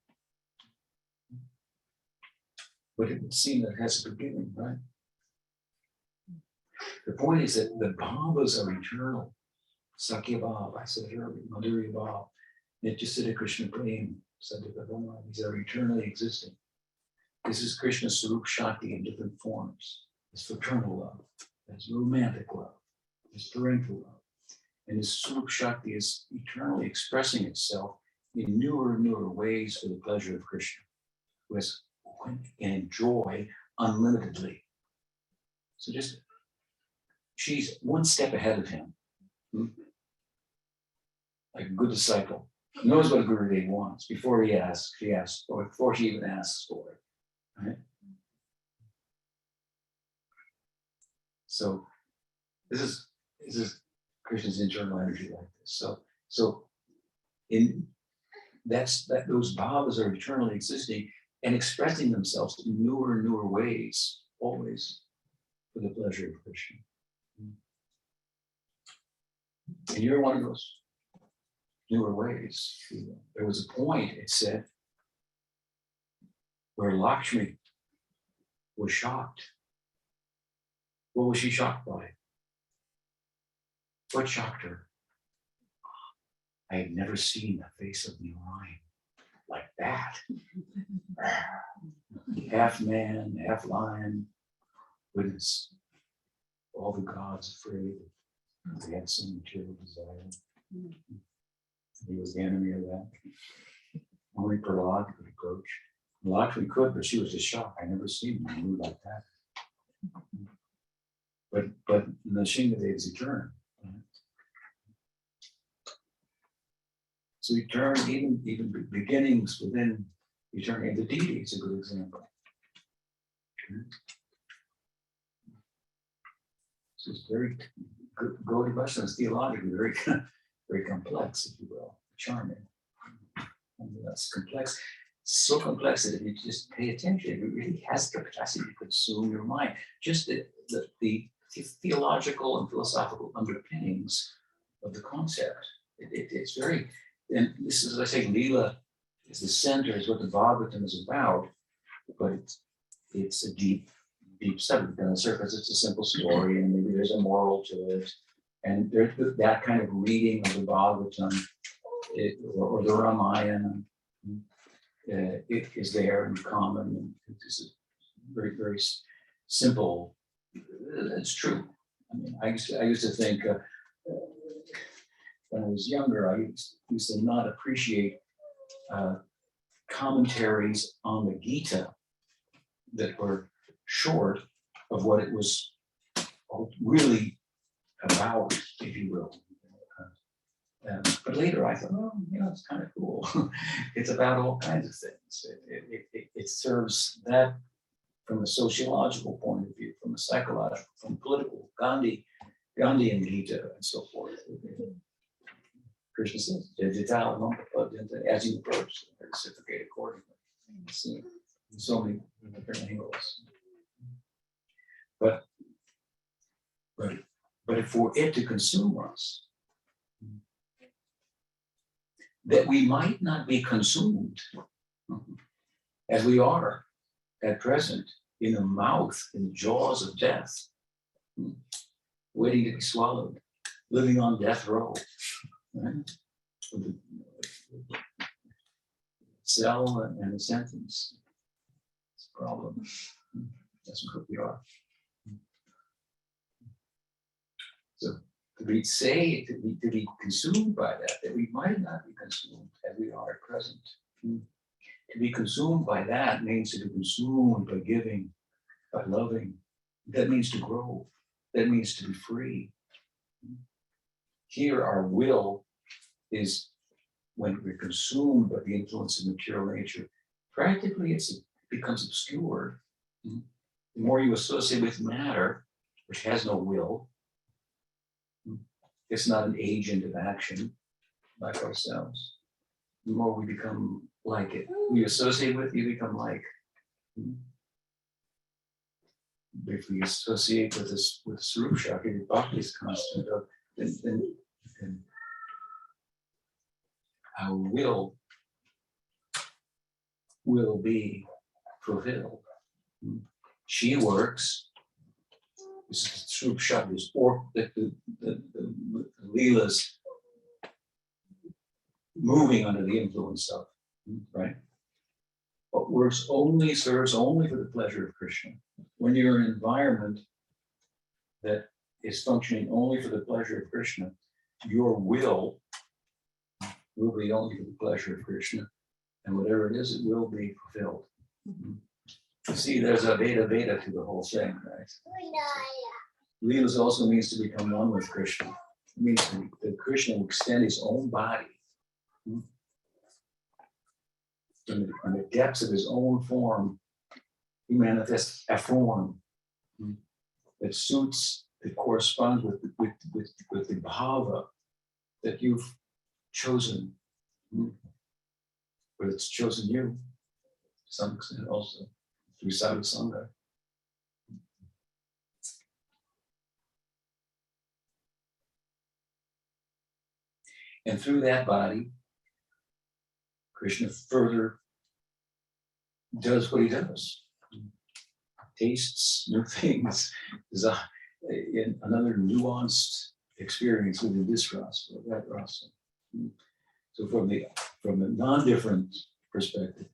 But it would seem that it has a beginning, right? The point is that the bhavas are eternal. Sakya Bhav, I said it earlier, Madhurya Bhav, Nityasiddha Krishna Prem, Sadhikadama, these are eternally existing. This is Krishna Sarup Shakti in different forms. There's fraternal love, there's romantic love, there's parental love. And this Sarup Shakti is eternally expressing itself in newer and newer ways for the pleasure of Krishna, who can enjoy unlimitedly. So she's one step ahead of him. Like a good disciple, knows what a Gurudev wants before he asks, or before she even asks for it. Right? So this is Krishna's internal energy like this. So those bhavas are eternally existing and expressing themselves in newer and newer ways, always for the pleasure of Krishna. And you're one of those newer ways. There was a point, it said, where Lakshmi was shocked. What was she shocked by? What shocked her? I had never seen the face of Narayan like that. Half man, half lion, witness all the gods afraid. They had some material desire. He was the enemy of that. Only Prahlad could approach. Lakshmi could, but she was just shocked. I never seen him move like that. But Nrsimhadev is eternal. Right? So eternal, even beginnings within eternity. The deity is a good example. So it's very Gaudiya Vaishnava is theologically very complex, if you will, charming. And that's complex, so complex that if you just pay attention, it really has the capacity to consume your mind. Just the theological and philosophical underpinnings of the concept. It's very, and this is, as I say, Lila is the center, is what the Bhagavatam is about, but it's a deep subject. On the surface, it's a simple story, and maybe there's a moral to it. And there's that kind of reading of the Bhagavatam or the Ramayana, it is there in common. It's very, very simple. It's true. I mean, I used to think when I was younger, I used to not appreciate commentaries on the Gita that were short of what it was really about, if you will. But later I thought, oh, it's kind of cool. It's about all kinds of things. It serves that from a sociological point of view, from a psychological, from political, Gandhi and Gita and so forth. Krishna says, as you approach, reciprocate accordingly. See, so many different angles. But for it to consume us, that we might not be consumed as we are at present in the mouth, in the jaws of death, waiting to be swallowed, living on death row, right? With the cell and the sentence. It's a problem. That's what we are. So to be consumed by that we might not be consumed as we are at present. To be consumed by that means to be consumed by giving, by loving. That means to grow. That means to be free. Here, our will is, when we're consumed by the influence of material nature, practically it becomes obscured. The more you associate with matter, which has no will, it's not an agent of action like ourselves. The more we become like it, we associate with, you become like. If we associate with this, with Sarup Shakti, Bhakti is constant, then our will be fulfilled. She works. This is Sarup Shakti, or the Lila's moving under the influence of, right? But works only, serves only for the pleasure of Krishna. When you're in an environment that is functioning only for the pleasure of Krishna, your will be only for the pleasure of Krishna, and whatever it is, it will be fulfilled. You see, there's a Veda to the whole thing, right? Lila also means to become one with Krishna. It means that Krishna will extend his own body in the depths of his own form. He manifests a form that suits, that corresponds with the bhava that you've chosen, but it's chosen you to some extent also through sadhu sangha. And through that body, Krishna further does what he does. Tastes new things, is another nuanced experience within this rasa or that rasa. So from a non-different perspective,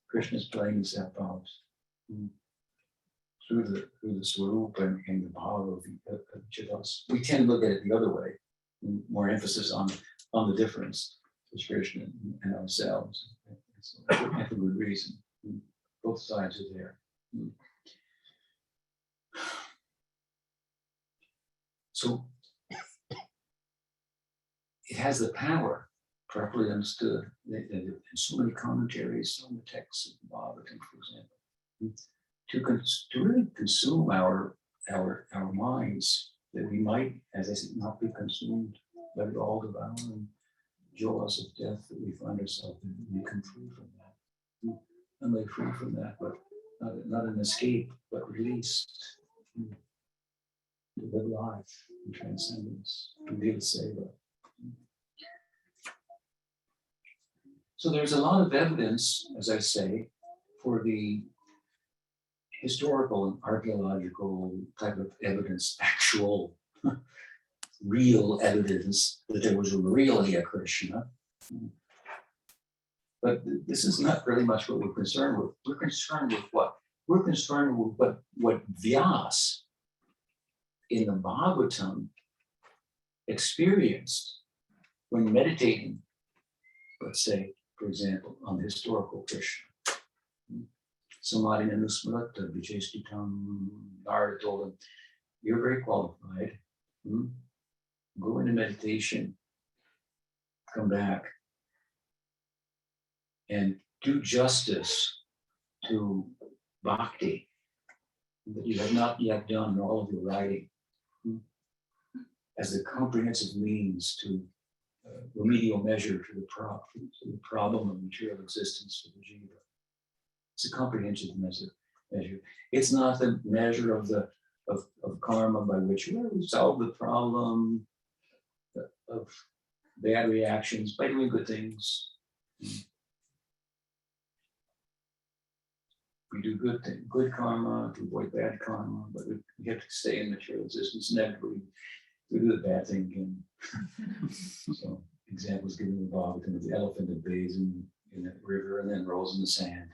Krishna is playing the sap powers through the swarupa and the bhava of each of us. We tend to look at it the other way, more emphasis on the difference between Krishna and ourselves. And for good reason. Both sides are there. So it has the power, properly understood, in so many commentaries, so many texts of Bhagavatam, for example, to really consume our minds, that we might, as I said, not be consumed by the all-devouring jaws of death that we find ourselves in. We come free from that. Not only free from that, but not an escape, but released. To live life in transcendence, to be the seva. So there's a lot of evidence, as I say, for the historical and archaeological type of evidence, actual, real evidence that there was really a Krishna. But this is not really much what we're concerned with. We're concerned with what? We're concerned with what Vyas in the Bhagavatam experienced when meditating, let's say, for example, on the historical Krishna. Samadhi Nanusmrata Vichestitam, Narada told him, you're very qualified. Go into meditation come back and do justice to bhakti that you have not yet done in all of your writing as a comprehensive means to remedial measure to the problem of material existence for the jiva. It's a comprehensive measure. It's not the measure of the of karma by which we solve the problem of bad reactions by doing good things. We do good karma to avoid bad karma, but we have to stay in material existence. Inevitably, we do the bad thing again. So, examples given in the Bhagavatam of the elephant that bathes in a river and then rolls in the sand.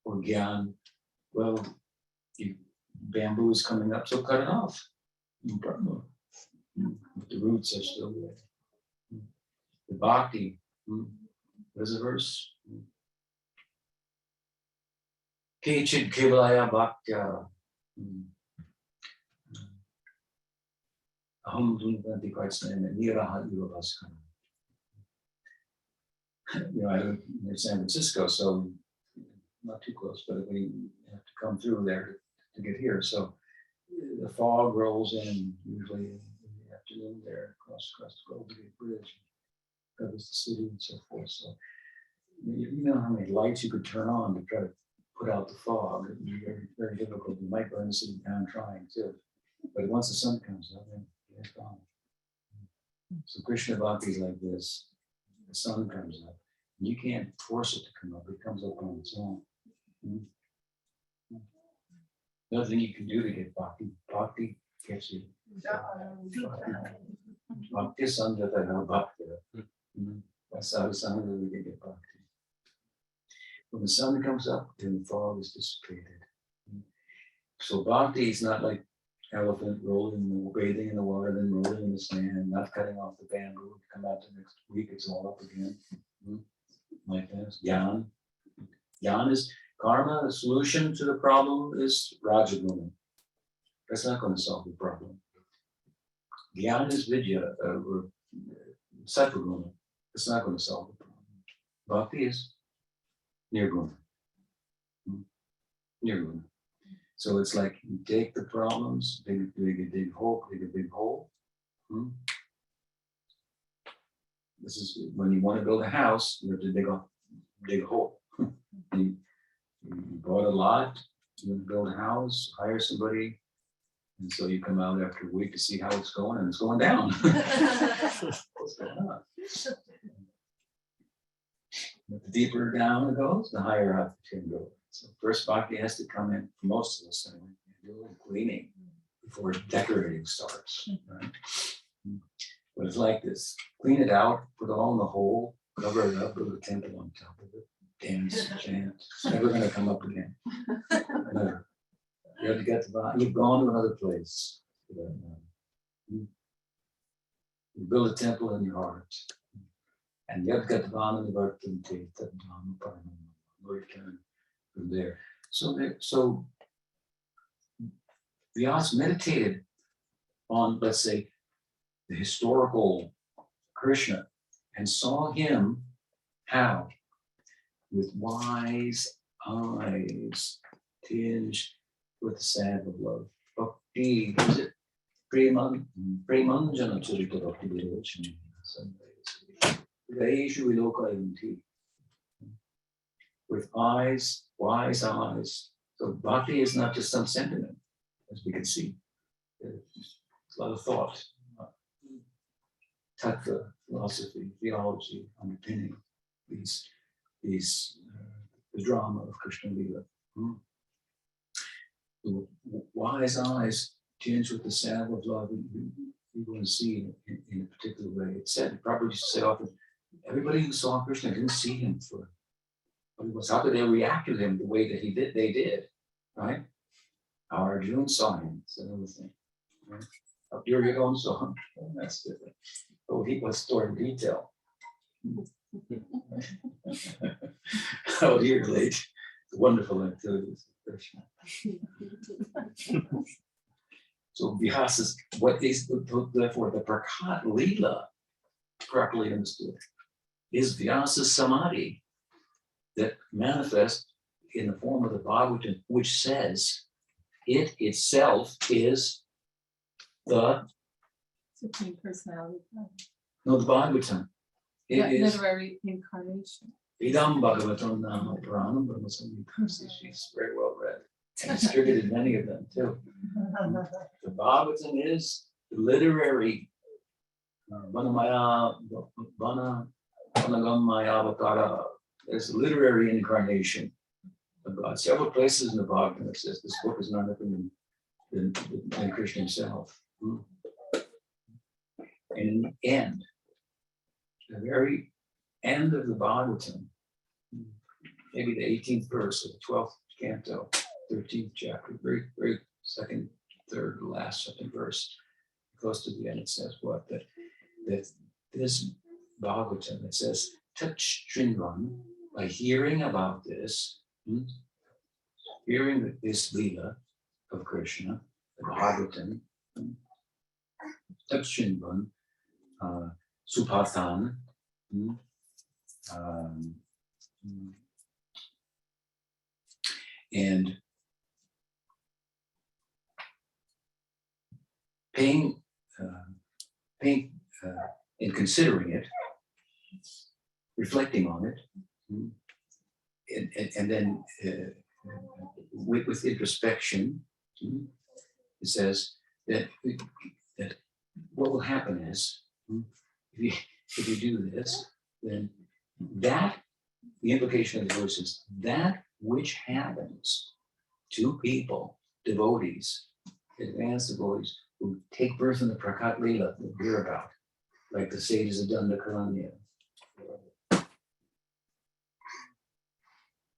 Or gyan, well, bamboo is coming up, so cut it off. No problem. But the roots are still there. The bhakti, what is the verse? Kechid kevalaya bhaktya. Aham dunvanti kartsnana niraha ivavaskana. I live near San Francisco, so not too close, but we have to come through there to get here. So the fog rolls in usually in the afternoon there across the Golden Gate Bridge, covers the city and so forth. So you know how many lights you could turn on to try to put out the fog. It would be very, very difficult. You might burn the city down trying too. But once the sun comes up, then it's gone. So Krishna Bhakti is like this. The sun comes up. You can't force it to come up. It comes up on its own. Nothing you can do to get bhakti. Bhakti gets you. Bhakti sandhata bhakti. That's how the sun really can get bhakti. When the sun comes up, then the fog is dissipated. So bhakti is not like elephant rolling, bathing in the water, then rolling in the sand, not cutting off the bamboo. Come out the next week, it's all up again. Like that. Jnana. Jnana is karma. The solution to the problem is rajaguna. That's not going to solve the problem. Jnana is vidya, or sattva-guna. That's not going to solve the problem. Bhakti is nirguna. Nirguna. So it's like you take the problems, dig a big hole. This is when you want to build a house, you have to dig a hole. You bought a lot, you want to build a house, hire somebody, and so you come out after a week to see how it's going, and it's going down. What's going on? But the deeper down it goes, the higher up it can go. So first bhakti has to come in, for most of us, anyway, and do a little cleaning before decorating starts. Right? But it's like this. Clean it out, put it all in the hole, cover it up, build a temple on top of it, dance, chant. It's never going to come up again. Never. You have to get to the bottom. You've gone to another place. You build a temple in your heart. And you have to get to the bottom of the earth and take that down where you can from there. So Vyasa meditated on, let's say, the historical Krishna and saw him how? With wise eyes tinged with the salve of love. Bhakti, is it? Premanjana Charita Bhakti Virachani. With eyes, wise eyes. So bhakti is not just some sentiment, as we can see. It's a lot of thought. Tattva, philosophy, theology, underpinning the drama of Krishna Lila. The wise eyes tinged with the salve of love. You going to see in a particular way. It said, probably just said often, everybody who saw Krishna didn't see him for what he was. How could they react to him the way that they did, right? How Arjuna saw him, it's another thing. Right? How Duryodhana saw him, that's different. But he was stored in detail. How he relate the wonderful activities of Krishna. So Vyasa, what is therefore the Prakat Lila properly understood, is Vyasa Samadhi that manifests in the form of the Bhagavatam, which says it itself is the Supreme Personality. no, the Bhagavatam. It That is literary incarnation. Idam Bhagavatam Nama Puranam Brahmasami. She's very well read. And distributed many of them too. The Bhagavatam is the literary Vanagamayavatada. There's a literary incarnation of God. Several places in the Bhagavatam it says this book is none other than Krishna himself. And in the end, the very end of the Bhagavatam, maybe the 18th verse of the 12th canto, 13th chapter, very second, third, last second verse, close to the end, it says what? That this Bhagavatam, it says, touch Shrinvan, by hearing about this, hearing this Lila of Krishna, the Bhagavatam, touch Shrinvan, Supathan, and paying and considering it, reflecting on it, and then with introspection, it says that what will happen is, if you do this, then that, the implication of the verse is that which happens to people, devotees, advanced devotees, who take birth in the Prakat Lila that we hear about, like the sages of Dandakaranya,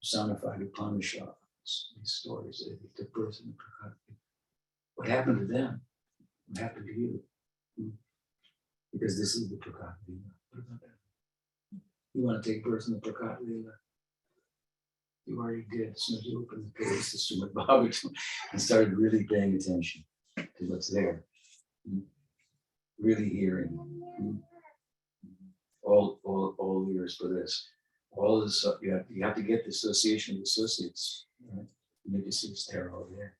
personified Upanishads, these stories, they took birth in the Prakat Lila. What happened to them? What happened to you? Because this is the Prakat Lila. What about that? You want to take birth in the Prakat Lila? You already did. As soon as you opened the page, the Srimad Bhagavatam, and started really paying attention to what's there, really hearing, all ears for this. All this, you have to get the association of associates. Right? You need to see it's there all there.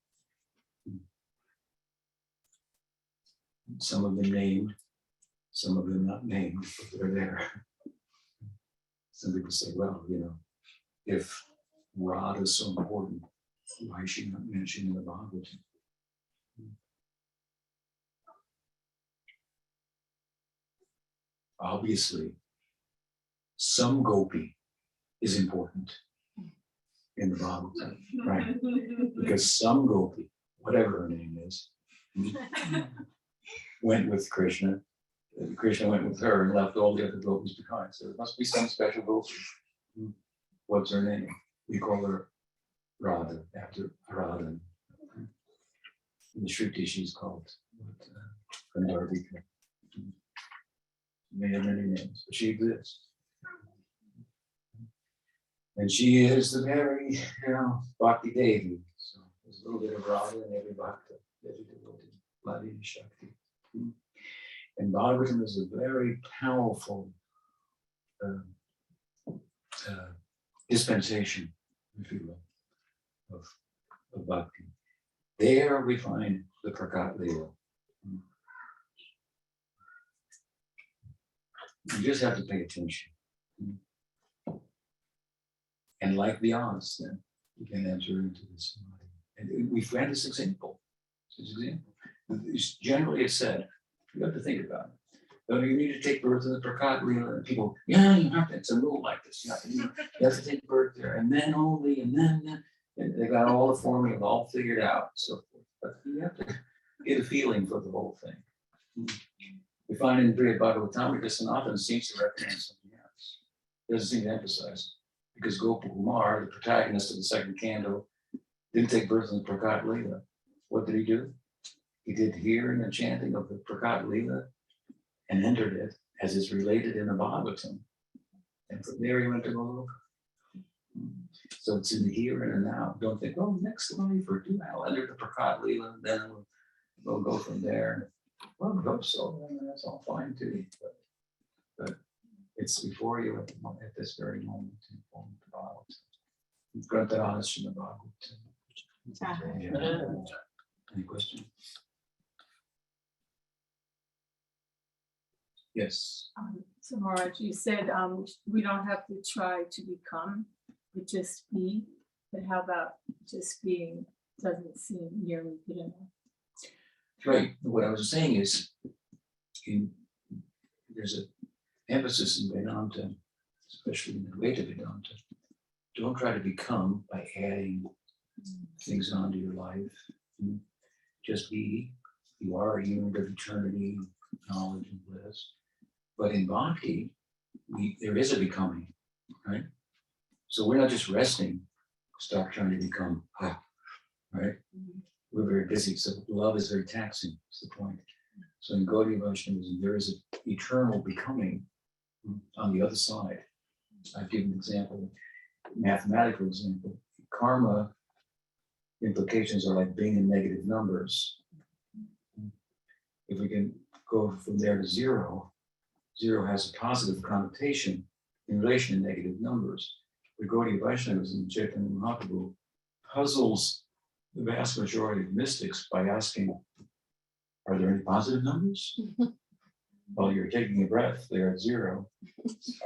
Some of them named, some of them not named, but they're there. Some people say, well, if Radha is so important, why is she not mentioned in the Bhagavatam? Obviously, some gopi is important in the Bhagavatam, right? Because some gopi, whatever her name is, went with Krishna. Krishna went with her and left all the other gopis behind. So there must be some special gopi. What's her name? We call her Radha, after Radha. In the Shruti, she's called Gandharvika. May have many names, but she exists. And she is the very, Bhakti Devi. So there's a little bit of Radha in every Bhakta, every devotee, Lila Shakti. And Bhagavatam is a very powerful dispensation, if you will, of bhakti. There we find the Prakat Lila. You just have to pay attention. And like the odds, then you can enter into this samadhi. And we've had this example. Generally, it's said, you have to think about it. But you need to take birth in the Prakat Lila, and people, you have to, it's a rule like this. You have to take birth there, and then only, and then, and they got all the formula all figured out. So, but you have to get a feeling for the whole thing. We find in Brihad Bhagavatam, Sanatana seems to recommend something else. Doesn't seem to emphasize it. Because Gopakumar, the protagonist of the second canto, didn't take birth in the Prakat Lila. What did he do? He did hearing and chanting of the Prakat Lila and entered it as is related in the Bhagavatam. And from there he went to Goloka. So it's in the here and the now. Don't think, oh, next life or I'll enter the Prakat Lila, and then we'll go from there. Well, I hope so. I mean, that's all fine too. but it's before you at this very moment in form of the Bhagavatam. Grantharanas in the Bhagavatam. Yeah. Any question? Yes. So Maharaj, you said we don't have to try to become, but just be. But how about just being doesn't seem nearly good enough? Right. What I was saying is, there's an emphasis in Vedanta, especially in the Advaita Vedanta. Don't try to become by adding things onto your life. Just be. You are a unit of eternity, knowledge, and bliss. But in Bhakti, there is a becoming, right? So we're not just resting, stop trying to become, right? We're very busy, so love is very taxing, that's the point. So in Gaudiya Vaishnavism, there is an eternal becoming on the other side. I've given an example, mathematical example. Karma implications are like being in negative numbers. If we can go from there to zero, zero has a positive connotation in relation to negative numbers. The Gaudiya Vaishnavism, Chaitanya Mahaprabhu, puzzles the vast majority of mystics by asking, are there any positive numbers? While you're taking a breath, they're at zero.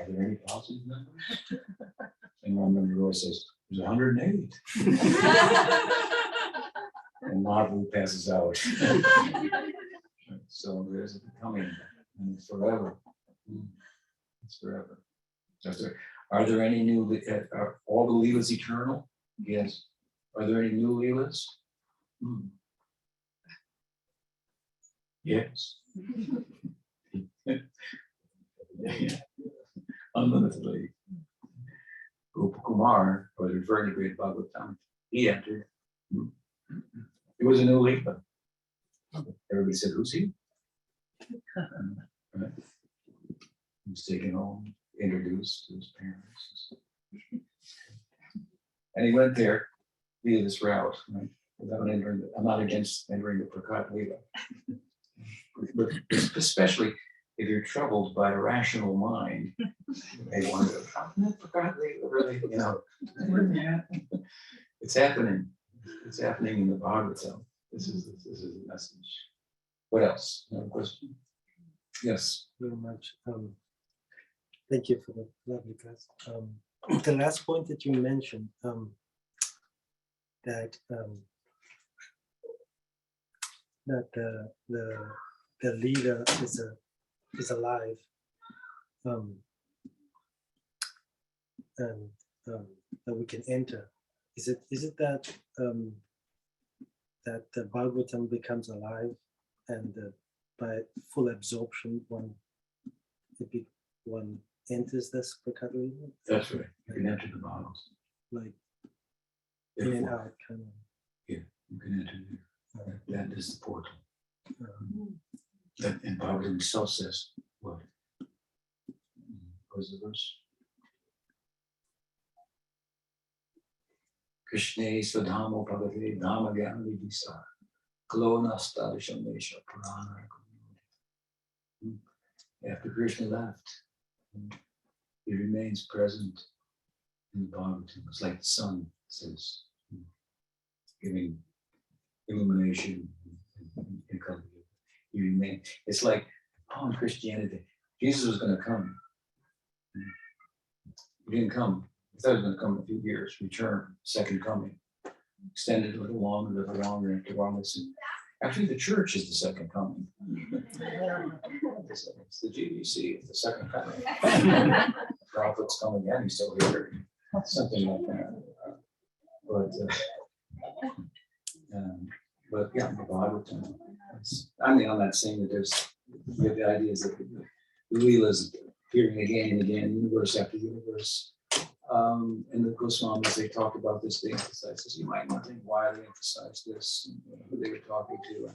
Are there any positive numbers? And Ramana Roy says, there's 108. And Mahaprabhu passes out. So there's a becoming, and it's forever. It's forever. Are there any new, are all the Leelas eternal? Yes. Are there any new Leelas? Yes. Unlimitedly. Gopakumar was referring to great Bhagavatam. He entered. It was a new Leela. Everybody said, who's he? Right. He was taken home, introduced to his parents. And he went there via this route, right? Without entering I'm not against entering the Prakat Lila. But especially if you're troubled by a rational mind, you may wonder, how can that Prakat Lila really, it's happening. It's happening in the Bhagavatam. This is the message. What else? Another question? Yes. Very much. Thank you for the lovely class. The last point that you mentioned, that the leader is alive, and that we can enter. Is it that that the Bhagavatam becomes alive, and by full absorption one enters this Prakata? That's right. You can enter the bottles. Like in and out kind of. Yeah, you can enter there. That is the portal. That, and Bhagavatam himself says, what? What's the verse? Krishna Swadhamo Bhagavate Dhamma Gyana Vidisa Kalona Stadisham Vesha Purana. After Krishna left, he remains present in the Bhagavatam. It's like the sun says, giving illumination and color. He remains. It's like, in Christianity, Jesus was going to come. He didn't come. He thought he was going to come in a few years, return, second coming. Extended a little longer, after all this. Actually, the church is the second coming. It's the GBC, it's the second coming. Prophets come again, he's still here. Something like that. But yeah, the Bhagavatam. I'm not saying that there's the ideas that the Leela's appearing again and again, universe after universe. And the Goswamis, they talk about this, they emphasize this. You might not think why they emphasize this, and who they were talking to,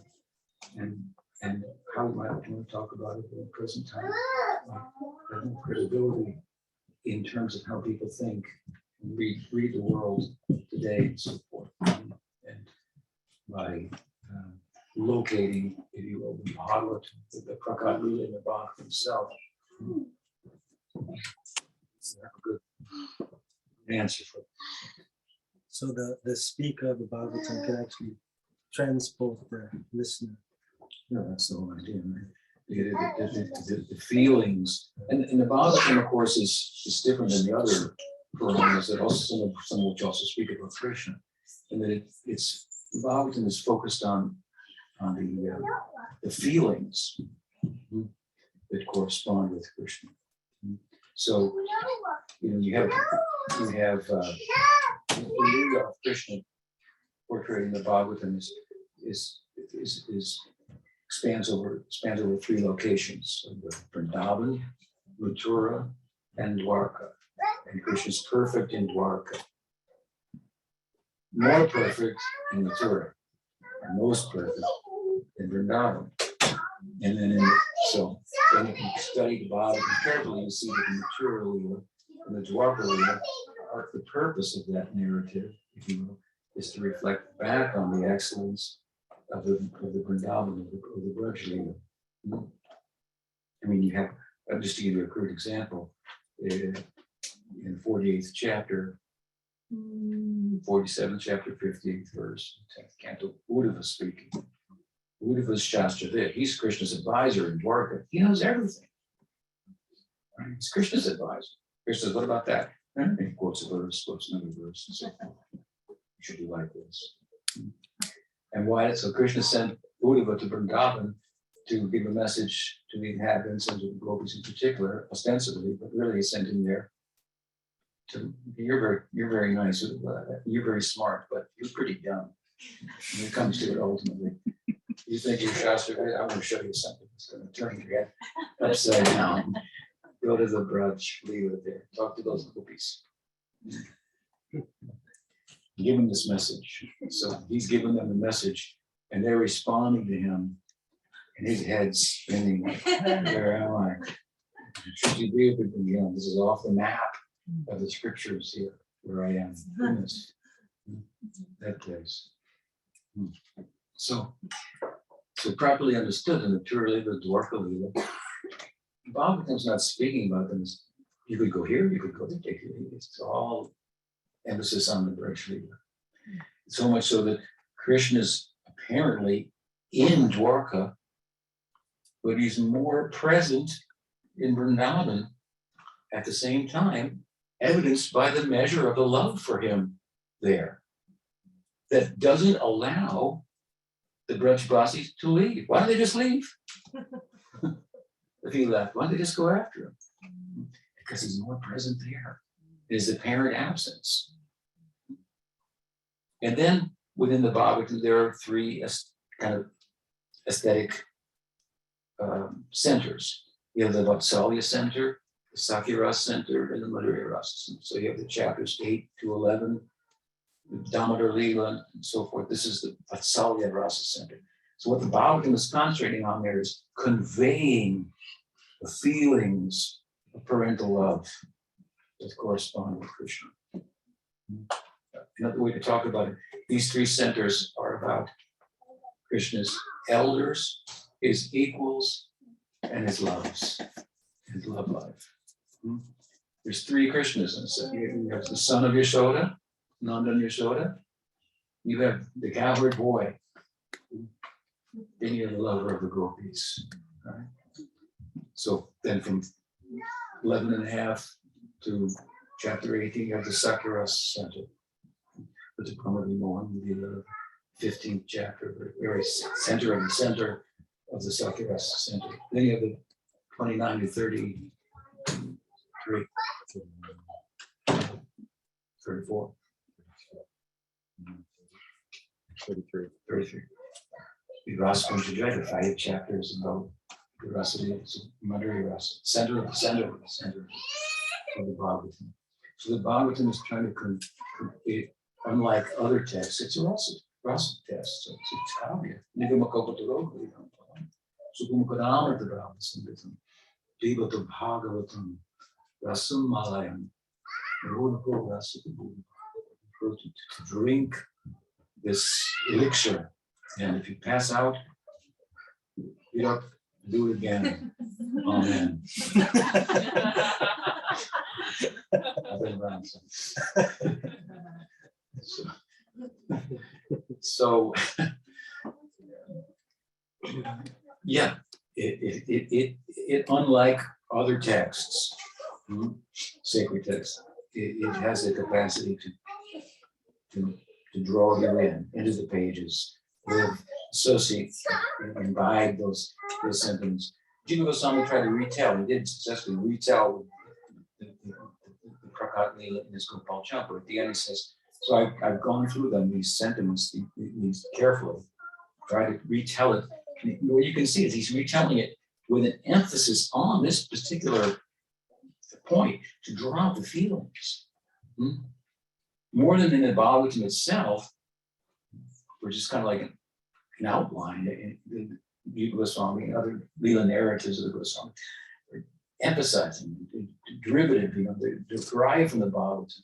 and how we might want to talk about it in the present time. Credibility in terms of how people think, and read the world today, and so forth. And by locating, if you will, the Bhagavatam, the Prakat Lila in the Bhagavatam himself, have a good answer for it. So the speaker of the Bhagavatam can actually transport the listener. No, that's the whole idea, right? The feelings, and the Bhagavatam, of course, is different than the other Puranas that also some which also speak about Krishna, and that it's the Bhagavatam is focused on the feelings that correspond with Krishna. So you have the Lila of Krishna portrayed in the Bhagavatam is spans over 3 locations: Vrindavan, Mathura, and Dwarka. And Krishna is perfect in Dwarka, more perfect in Mathura, and most perfect in Vrindavan. And then then if you study the Bhagavatam carefully, you see that the Mathura Lila and the Dwarka Lila are the purpose of that narrative, if you will, is to reflect back on the excellence of the Vrindavan, of the Braj Lila. I mean, you have, just to give you a crude example, in the 48th chapter, 47th chapter, 58th verse, 10th canto, Uddhava speaking. Uddhava's Shastravid. He's Krishna's advisor in Dwarka. He knows everything. Right? He's Krishna's advisor. Krishna says, what about that? And he quotes a verse, quotes another verse, and so forth. You should do like this. And why? So Krishna sent Uddhava to Vrindavan to give a message to the inhabitants and to the gopis in particular, ostensibly, but really he sent him there to, you're very nice, you're very smart, but you're pretty dumb when it comes to it ultimately. You think you're Shastra, I'm going to show you something that's going to turn your head upside down. Go to the Braj, leave it there, talk to those gopis. Give him this message. So he's giving them the message and they're responding to him and his head's spinning. Where am I? This is off the map of the scriptures here, where I am. Goodness. That place. So properly understood in the Mathura Lila, Dwarka Lila, Bhagavatam's not speaking about them as you could go here, you could go there. It's all emphasis on the Braj Lila. So much so that Krishna's apparently in Dwarka, but he's more present in Vrindavan at the same time, evidenced by the measure of the love for him there that doesn't allow the Brajbasis to leave. Why don't they just leave? If he left, why don't they just go after him? Because he's more present there. His apparent absence. And then within the Bhagavatam, there are 3 kind of aesthetic centers. You have the Vatsalya center, the Sakya center, and the Madhurya Rasa center. So you have the chapters 8 to 11, the Damodar Lila, and so forth. This is the Vatsalya Rasa center. So what the Bhagavatam is concentrating on there is conveying the feelings of parental love that correspond with Krishna. Another way to talk about it, these 3 centers are about Krishna's elders, his equals, and his loves, his love life. There's 3 Krishnas. You have the son of Yashoda, Nandan Yashoda. You have the cowherd boy. Then you have the lover of the gopis. Right? So then from 11 and a half to chapter 18, you have the Sakya center. But the Pramadi Mohan will be the 15th chapter, the very center of the Sakya center. Then you have the 29 to 33, 34. 33. The Rasa Panchajaya, 5 chapters about the Rasa, Madhurya Rasa, center of the Bhagavatam. So the Bhagavatam is trying to create, unlike other texts, it's a rasa text. So it's kavya. Nigamakopataroga, Sukumakadamrita Bhagavatam, Devato Bhagavatam, Rasam Malayam, to drink this elixir. And if you pass out, you don't do it again. Amen. circling around. So yeah, it unlike other texts, sacred texts, it has the capacity to draw you into the pages, live, associate, and imbibe those sentiments. Jiva Goswami tried to retell, he did successfully retell the Prakat Lila in his Gopal Champa. At the end, he says, so I've gone through them, these sentiments, these carefully, try to retell it. What you can see is he's retelling it with an emphasis on this particular point to draw out the feelings. More than in the Bhagavatam itself, which is kind of like an outline. The Goswami and other Lila narratives of the Goswami are emphasizing the derivative, they're derived from the Bhagavatam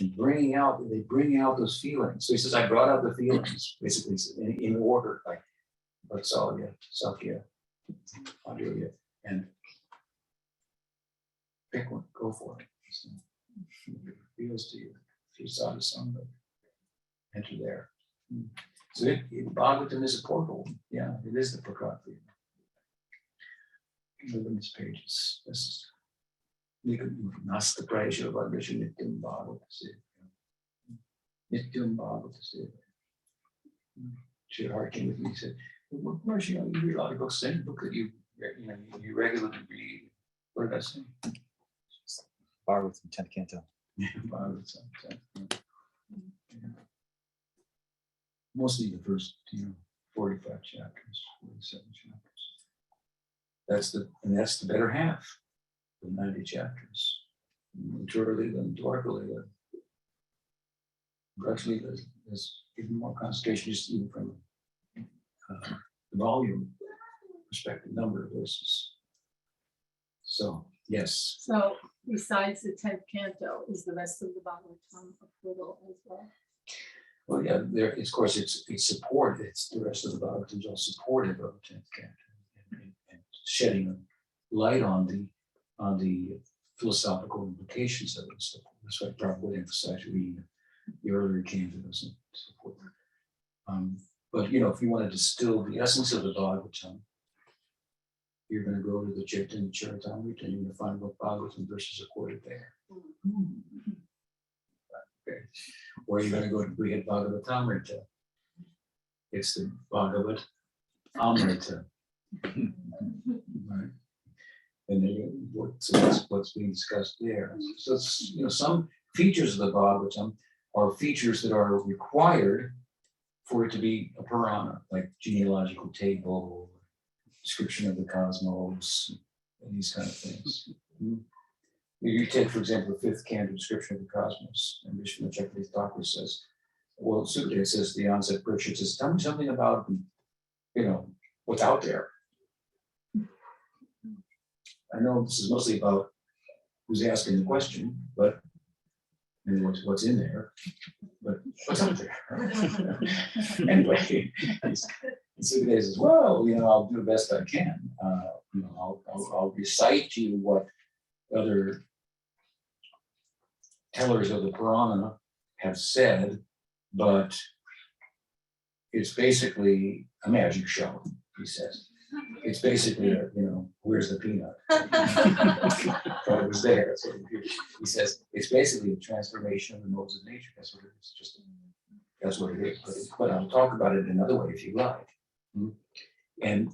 and they bring out those feelings. So he says, I brought out the feelings, basically in order, like Vatsalya, Sakya, Madhurya, and pick one, go for it. So, it feels to you. If you saw the song, enter there. So Bhagavatam is a portal. Yeah, it is the Prakriti. Look at these pages. This is Nasta Praisha Bhagavata Nityam Bhagavata. Nityam Bhagavata. Shri came with me and said, Marsh, you read a lot of books. Any book that you regularly read, what did I say? Bhagavatam 10th Canto. Bhagavatam, yeah. Mostly the first, 45 chapters, 47 chapters. That's the better half, the 90 chapters. Mature Lila and Dwarka Lila. Grudge Lila is even more concentration, just even from the volume perspective, number of verses. So, yes. So besides the 10th canto, is the rest of the Bhagavatam a portal as well? Well, yeah, of course, it's support. It's the rest of the Bhagavatam is all supportive of the 10th canto and shedding a light on the philosophical implications of it. So that's why Prabhupada would emphasize reading the earlier cantos and so forth. But if you want to distill the essence of the Bhagavatam, you're going to go to the Chaitanya Charitamrita and you're going to find what Bhagavatam verses are quoted there. Okay. Or you're going to go to Brihad Bhagavatamrita. It's the Bhagavat Amrita. Right? And then what's being discussed there. So it's, some features of the Bhagavatam are features that are required for it to be a Purana, like genealogical table, description of the cosmos, and these kind of things. You take, for example, the 5th canto description of the cosmos, and Vishnu Chakravarti Thakur says, well, Sukadeva says, the onset Parikshit says, tell me something about, what's out there. I know this is mostly about who's asking the question, but and what's in there, but what's out there? Anyway, Sukadeva says, well, I'll do the best I can. I'll recite to you what other tellers of the Purana have said, but it's basically a magic show, he says. It's basically, where's the peanut? But it was there. So he says, it's basically a transformation of the modes of nature. That's what it is. That's what it is. But I'll talk about it another way if you like. And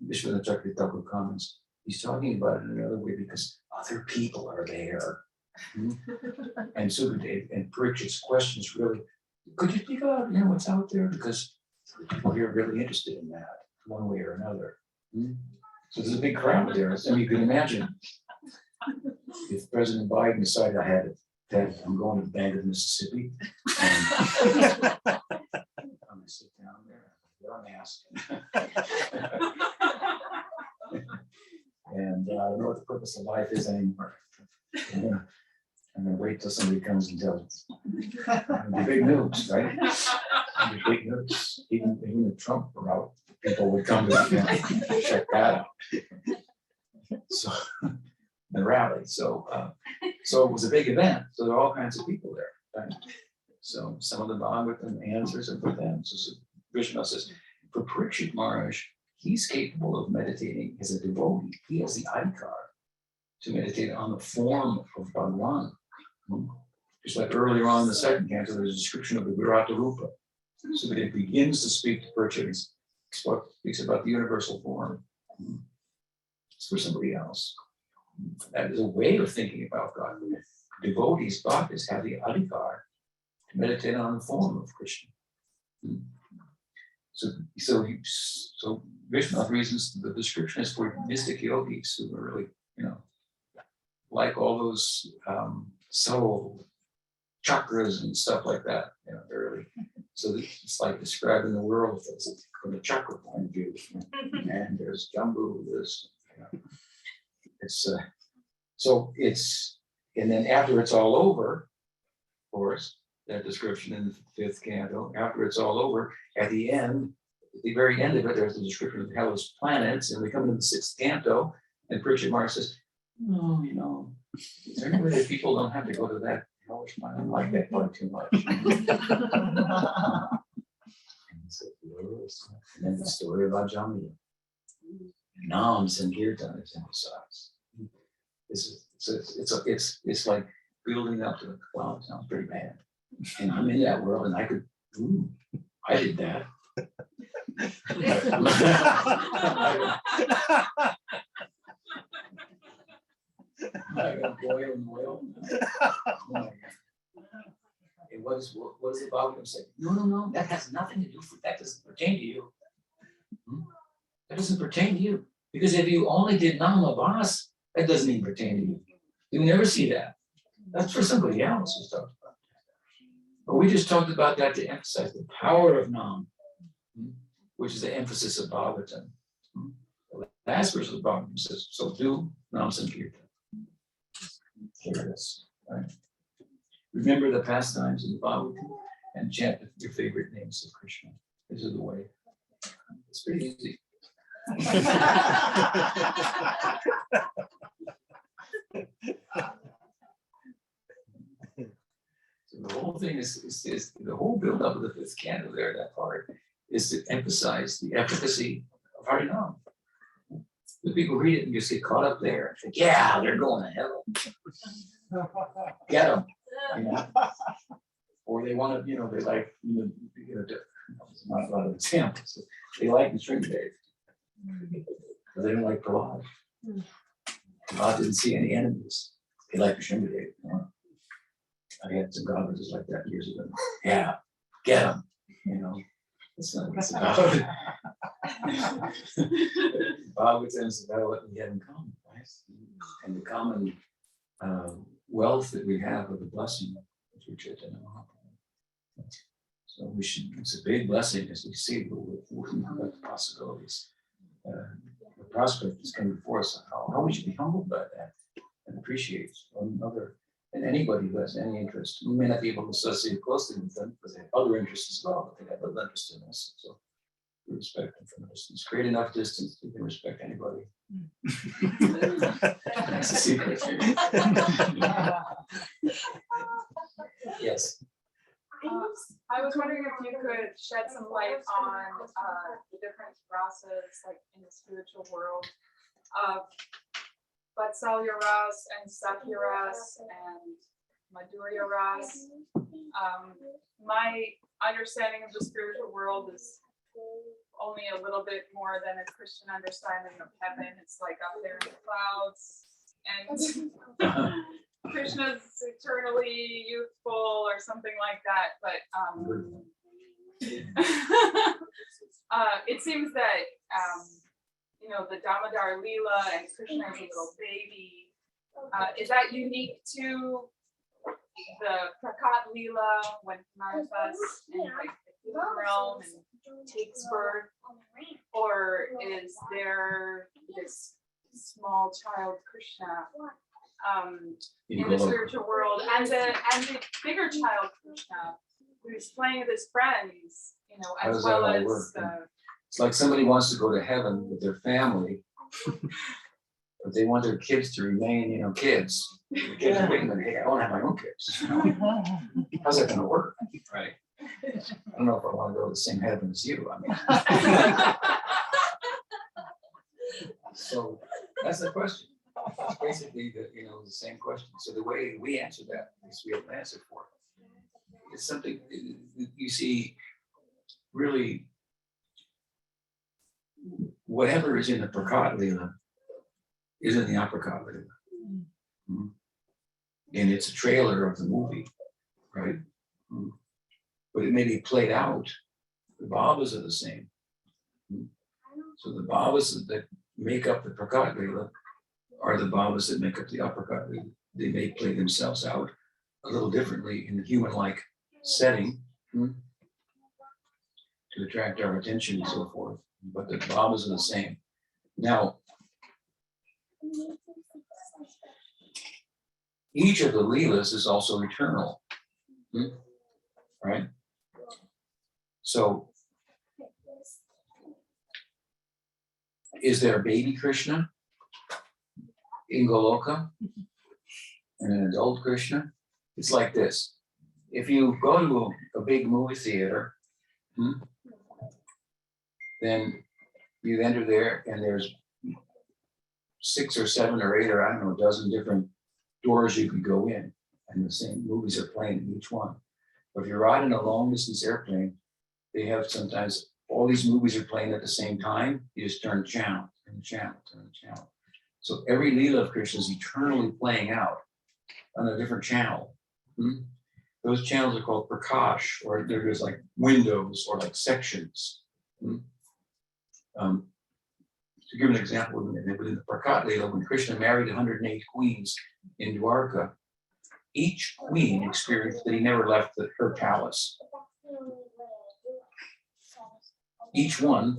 Vishwanath Chakravarti Thakur comments, he's talking about it in another way because other people are there. And Sukadeva and Parikshit's questions really, could you think about what's out there? Because people here are really interested in that, one way or another. So there's a big crowd there. You can imagine if President Biden decided that I'm going to the bank of Mississippi, and I'm going to sit down there, wear a mask, and I don't know what the purpose of life is anymore. I'm going to wait till somebody comes and tells me. It'll be big news, right? It'll be big news. Even the Trump route, people would come to check that out. So the rally. So So it was a big event. So there are all kinds of people there. Right? So some of the Bhagavatam answers are for them. So Krishna says, for Parikshit Maharaj, he's capable of meditating as a devotee. He has the adhikar to meditate on the form of Bhagavan. Just like earlier on in the second canto, there's a description of the Virata Rupa. So that it begins to speak to Parikshit, speaks about the universal form. It's for somebody else. That is a way of thinking about God. Devotees, bhaktas have the adhikar to meditate on the form of Krishna. So Vishwanath reasons the description is for mystic yogis who are really, like all those subtle chakras and stuff like that. They're really, so it's like describing the world from the chakra point of view. And there's Jambu, and then after it's all over, of course, that description in the fifth canto, after it's all over, at the very end of it, there's the description of the hellish planets, and we come to the sixth canto, and Parikshit Maharaj says, "Oh, is there any way that people don't have to go to that hellish planet? I like that part too much." And then the story about Jamila. Nam Sankirtan is emphasized. It's like building up to the cloud. Sounds pretty bad. And I'm in that world, and I did that. I got boil and oil. And what is the Bhagavatam say? No, that has nothing to do with that. Doesn't pertain to you. That doesn't pertain to you. Because if you only did Namavas, that doesn't even pertain to you. You never see that. That's for somebody else who's talked about that. But we just talked about that to emphasize the power of Nam, which is the emphasis of Bhagavatam. The last verse of the Bhagavatam says, so do Nam Sankirtan. Here it is. Right? Remember the pastimes of the Bhagavatam and chant your favorite names of Krishna. This is the way. It's pretty easy. So the whole thing is the whole build-up of the fifth canto there, that part, is to emphasize the efficacy of Harinam. The people read it and just get caught up there and think, yeah, they're going to heaven. Get them. Or they want to, they like, there's not a lot of examples. They like the Srinivas. But they don't like Prahlad. Prahlad didn't see any enemies. They like the Srinivas. I had some conferences like that years ago. Yeah, get them. That's not what it's about. Bhagavatam is about what we have in common, right? And the common wealth that we have of the blessing of Chaitanya Mahaprabhu. So it's a big blessing as we see the possibilities. The prospect is coming before us. How we should be humbled by that and appreciate one another and anybody who has any interest. We may not be able to associate closely with them because they have other interests as well, but they have other interests in us. So we respect them from a distance. Create enough distance you can respect anybody. That's the secret. Yes. I was wondering if you could shed some light on the different rasas, like in the spiritual world, of Vatsalya ras and Sakya ras and Madhurya ras. My understanding of the spiritual world is only a little bit more than a Christian understanding of heaven. It's like up there in the clouds, and Krishna's eternally youthful or something like that. But it seems that the Damodar Lila and Krishna as a little baby, is that unique to the Prakat Lila when he manifests in like the human realm and takes birth, or is there this small child Krishna in the spiritual world, and the bigger child Krishna who's playing with his friends, as well as it's like somebody wants to go to heaven with their family, but they want their kids to remain, kids. The kids are waiting, hey, I want to have my own kids. How's that going to work? Right. I don't know if I want to go to the same heaven as you. I mean, so that's the question. It's basically the same question. So the way we answer that is we have an answer for it. It's something you see, really, whatever is in the Prakat Lila is in the Aprakat Lila. Mhm. And it's a trailer of the movie, right? Mhm. But it may be played out. The bhavas are the same. Mhm. So the bhavas that make up the Prakat Lila are the bhavas that make up the Aprakat Lila. They may play themselves out a little differently in a human-like setting, to attract our attention and so forth, but the bhavas are the same. Now, each of the Leelas is also eternal, right? So, is there a baby Krishna in Goloka and an adult Krishna? It's like this. If you go to a big movie theater, then you enter there and there's 6 or 7 or 8 or I don't know, a dozen different doors you could go in, and the same movies are playing in each one. But if you're riding a long distance airplane, they have sometimes all these movies are playing at the same time. You just turn the channel, turn the channel, turn the channel. So every Leela of Krishna is eternally playing out on a different channel. Those channels are called prakash, or they're just like windows or like sections. To give an example, within the Prakat Leela, when Krishna married 108 queens in Dwarka, each queen experienced that he never left her palace. Each one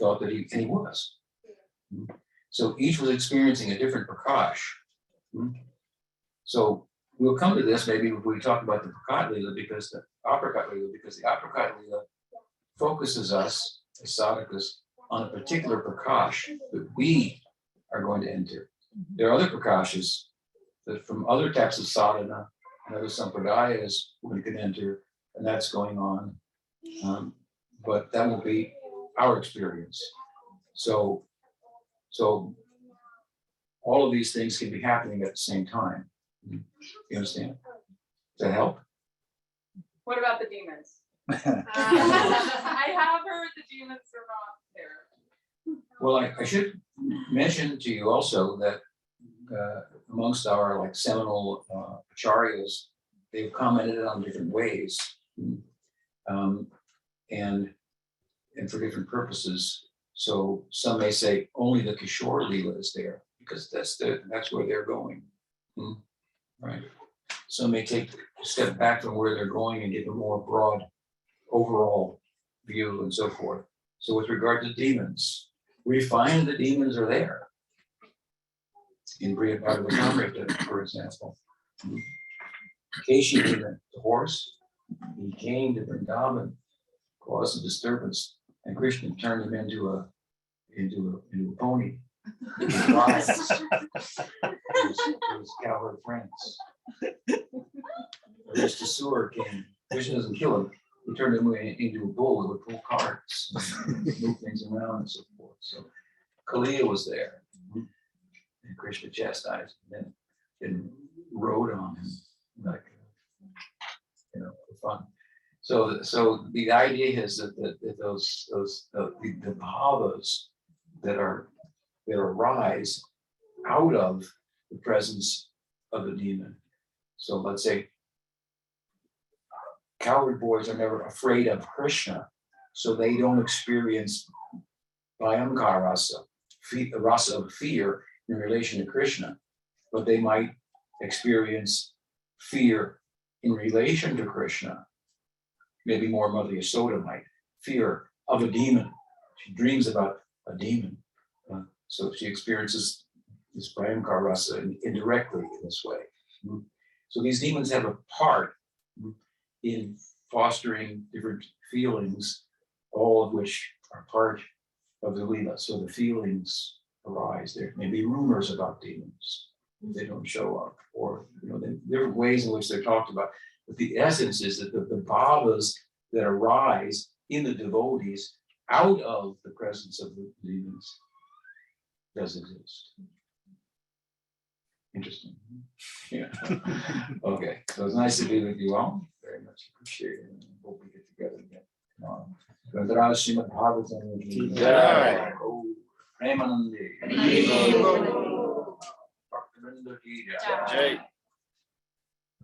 thought that he was. So each was experiencing a different prakash. So we'll come to this maybe if we talk about the Prakat Leela, because the Aprakat Leela focuses us as sadhakas on a particular prakash that we are going to enter. There are other prakashas that from other types of sadhana and other sampradayas we can enter, and that's going on. But that will be our experience. So all of these things can be happening at the same time. You understand? Does that help? What about the demons? I have heard the demons are not there. Well, I should mention to you also that amongst our seminal acharyas, they've commented on different ways, and for different purposes. So some may say only the Kishore Leela is there because that's where they're going, right? Some may take a step back from where they're going and give a more broad overall view and so forth. So with regard to demons, we find the demons are there. In Brihad Bhagavatam, for example, Keshi, the horse, he came to Vrindavan, caused a disturbance, and Krishna turned him into a pony. His cowherd friends. Mr. Sur came. Krishna doesn't kill him. He turned him into a bull that would pull carts, move things around and so forth. So Kaliya was there, and Krishna chastised him and rode on him for fun. So the idea is that the bhavas that arise out of the presence of a demon. So let's say coward boys are never afraid of Krishna, so they don't experience Bhayamkar rasa, the rasa of fear in relation to Krishna, but they might experience fear in relation to Krishna. Maybe more Mother Yasoda might fear of a demon. She dreams about a demon, so she experiences this Bhayamkar rasa indirectly in this way. So these demons have a part in fostering different feelings, all of which are part of the Lila. So the feelings arise. There may be rumors about demons. They don't show up, or there are ways in which they're talked about. But the essence is that the bhavas that arise in the devotees out of the presence of the demons does exist. Interesting. Yeah. Okay. So it's nice to be with you all. Very much appreciate it. And hope we get together again tomorrow. Gandhara Srimad Bhagavatam. Jai. Oh, Premanandi. Hare Bhaktivinoda Ki Jai. Jai.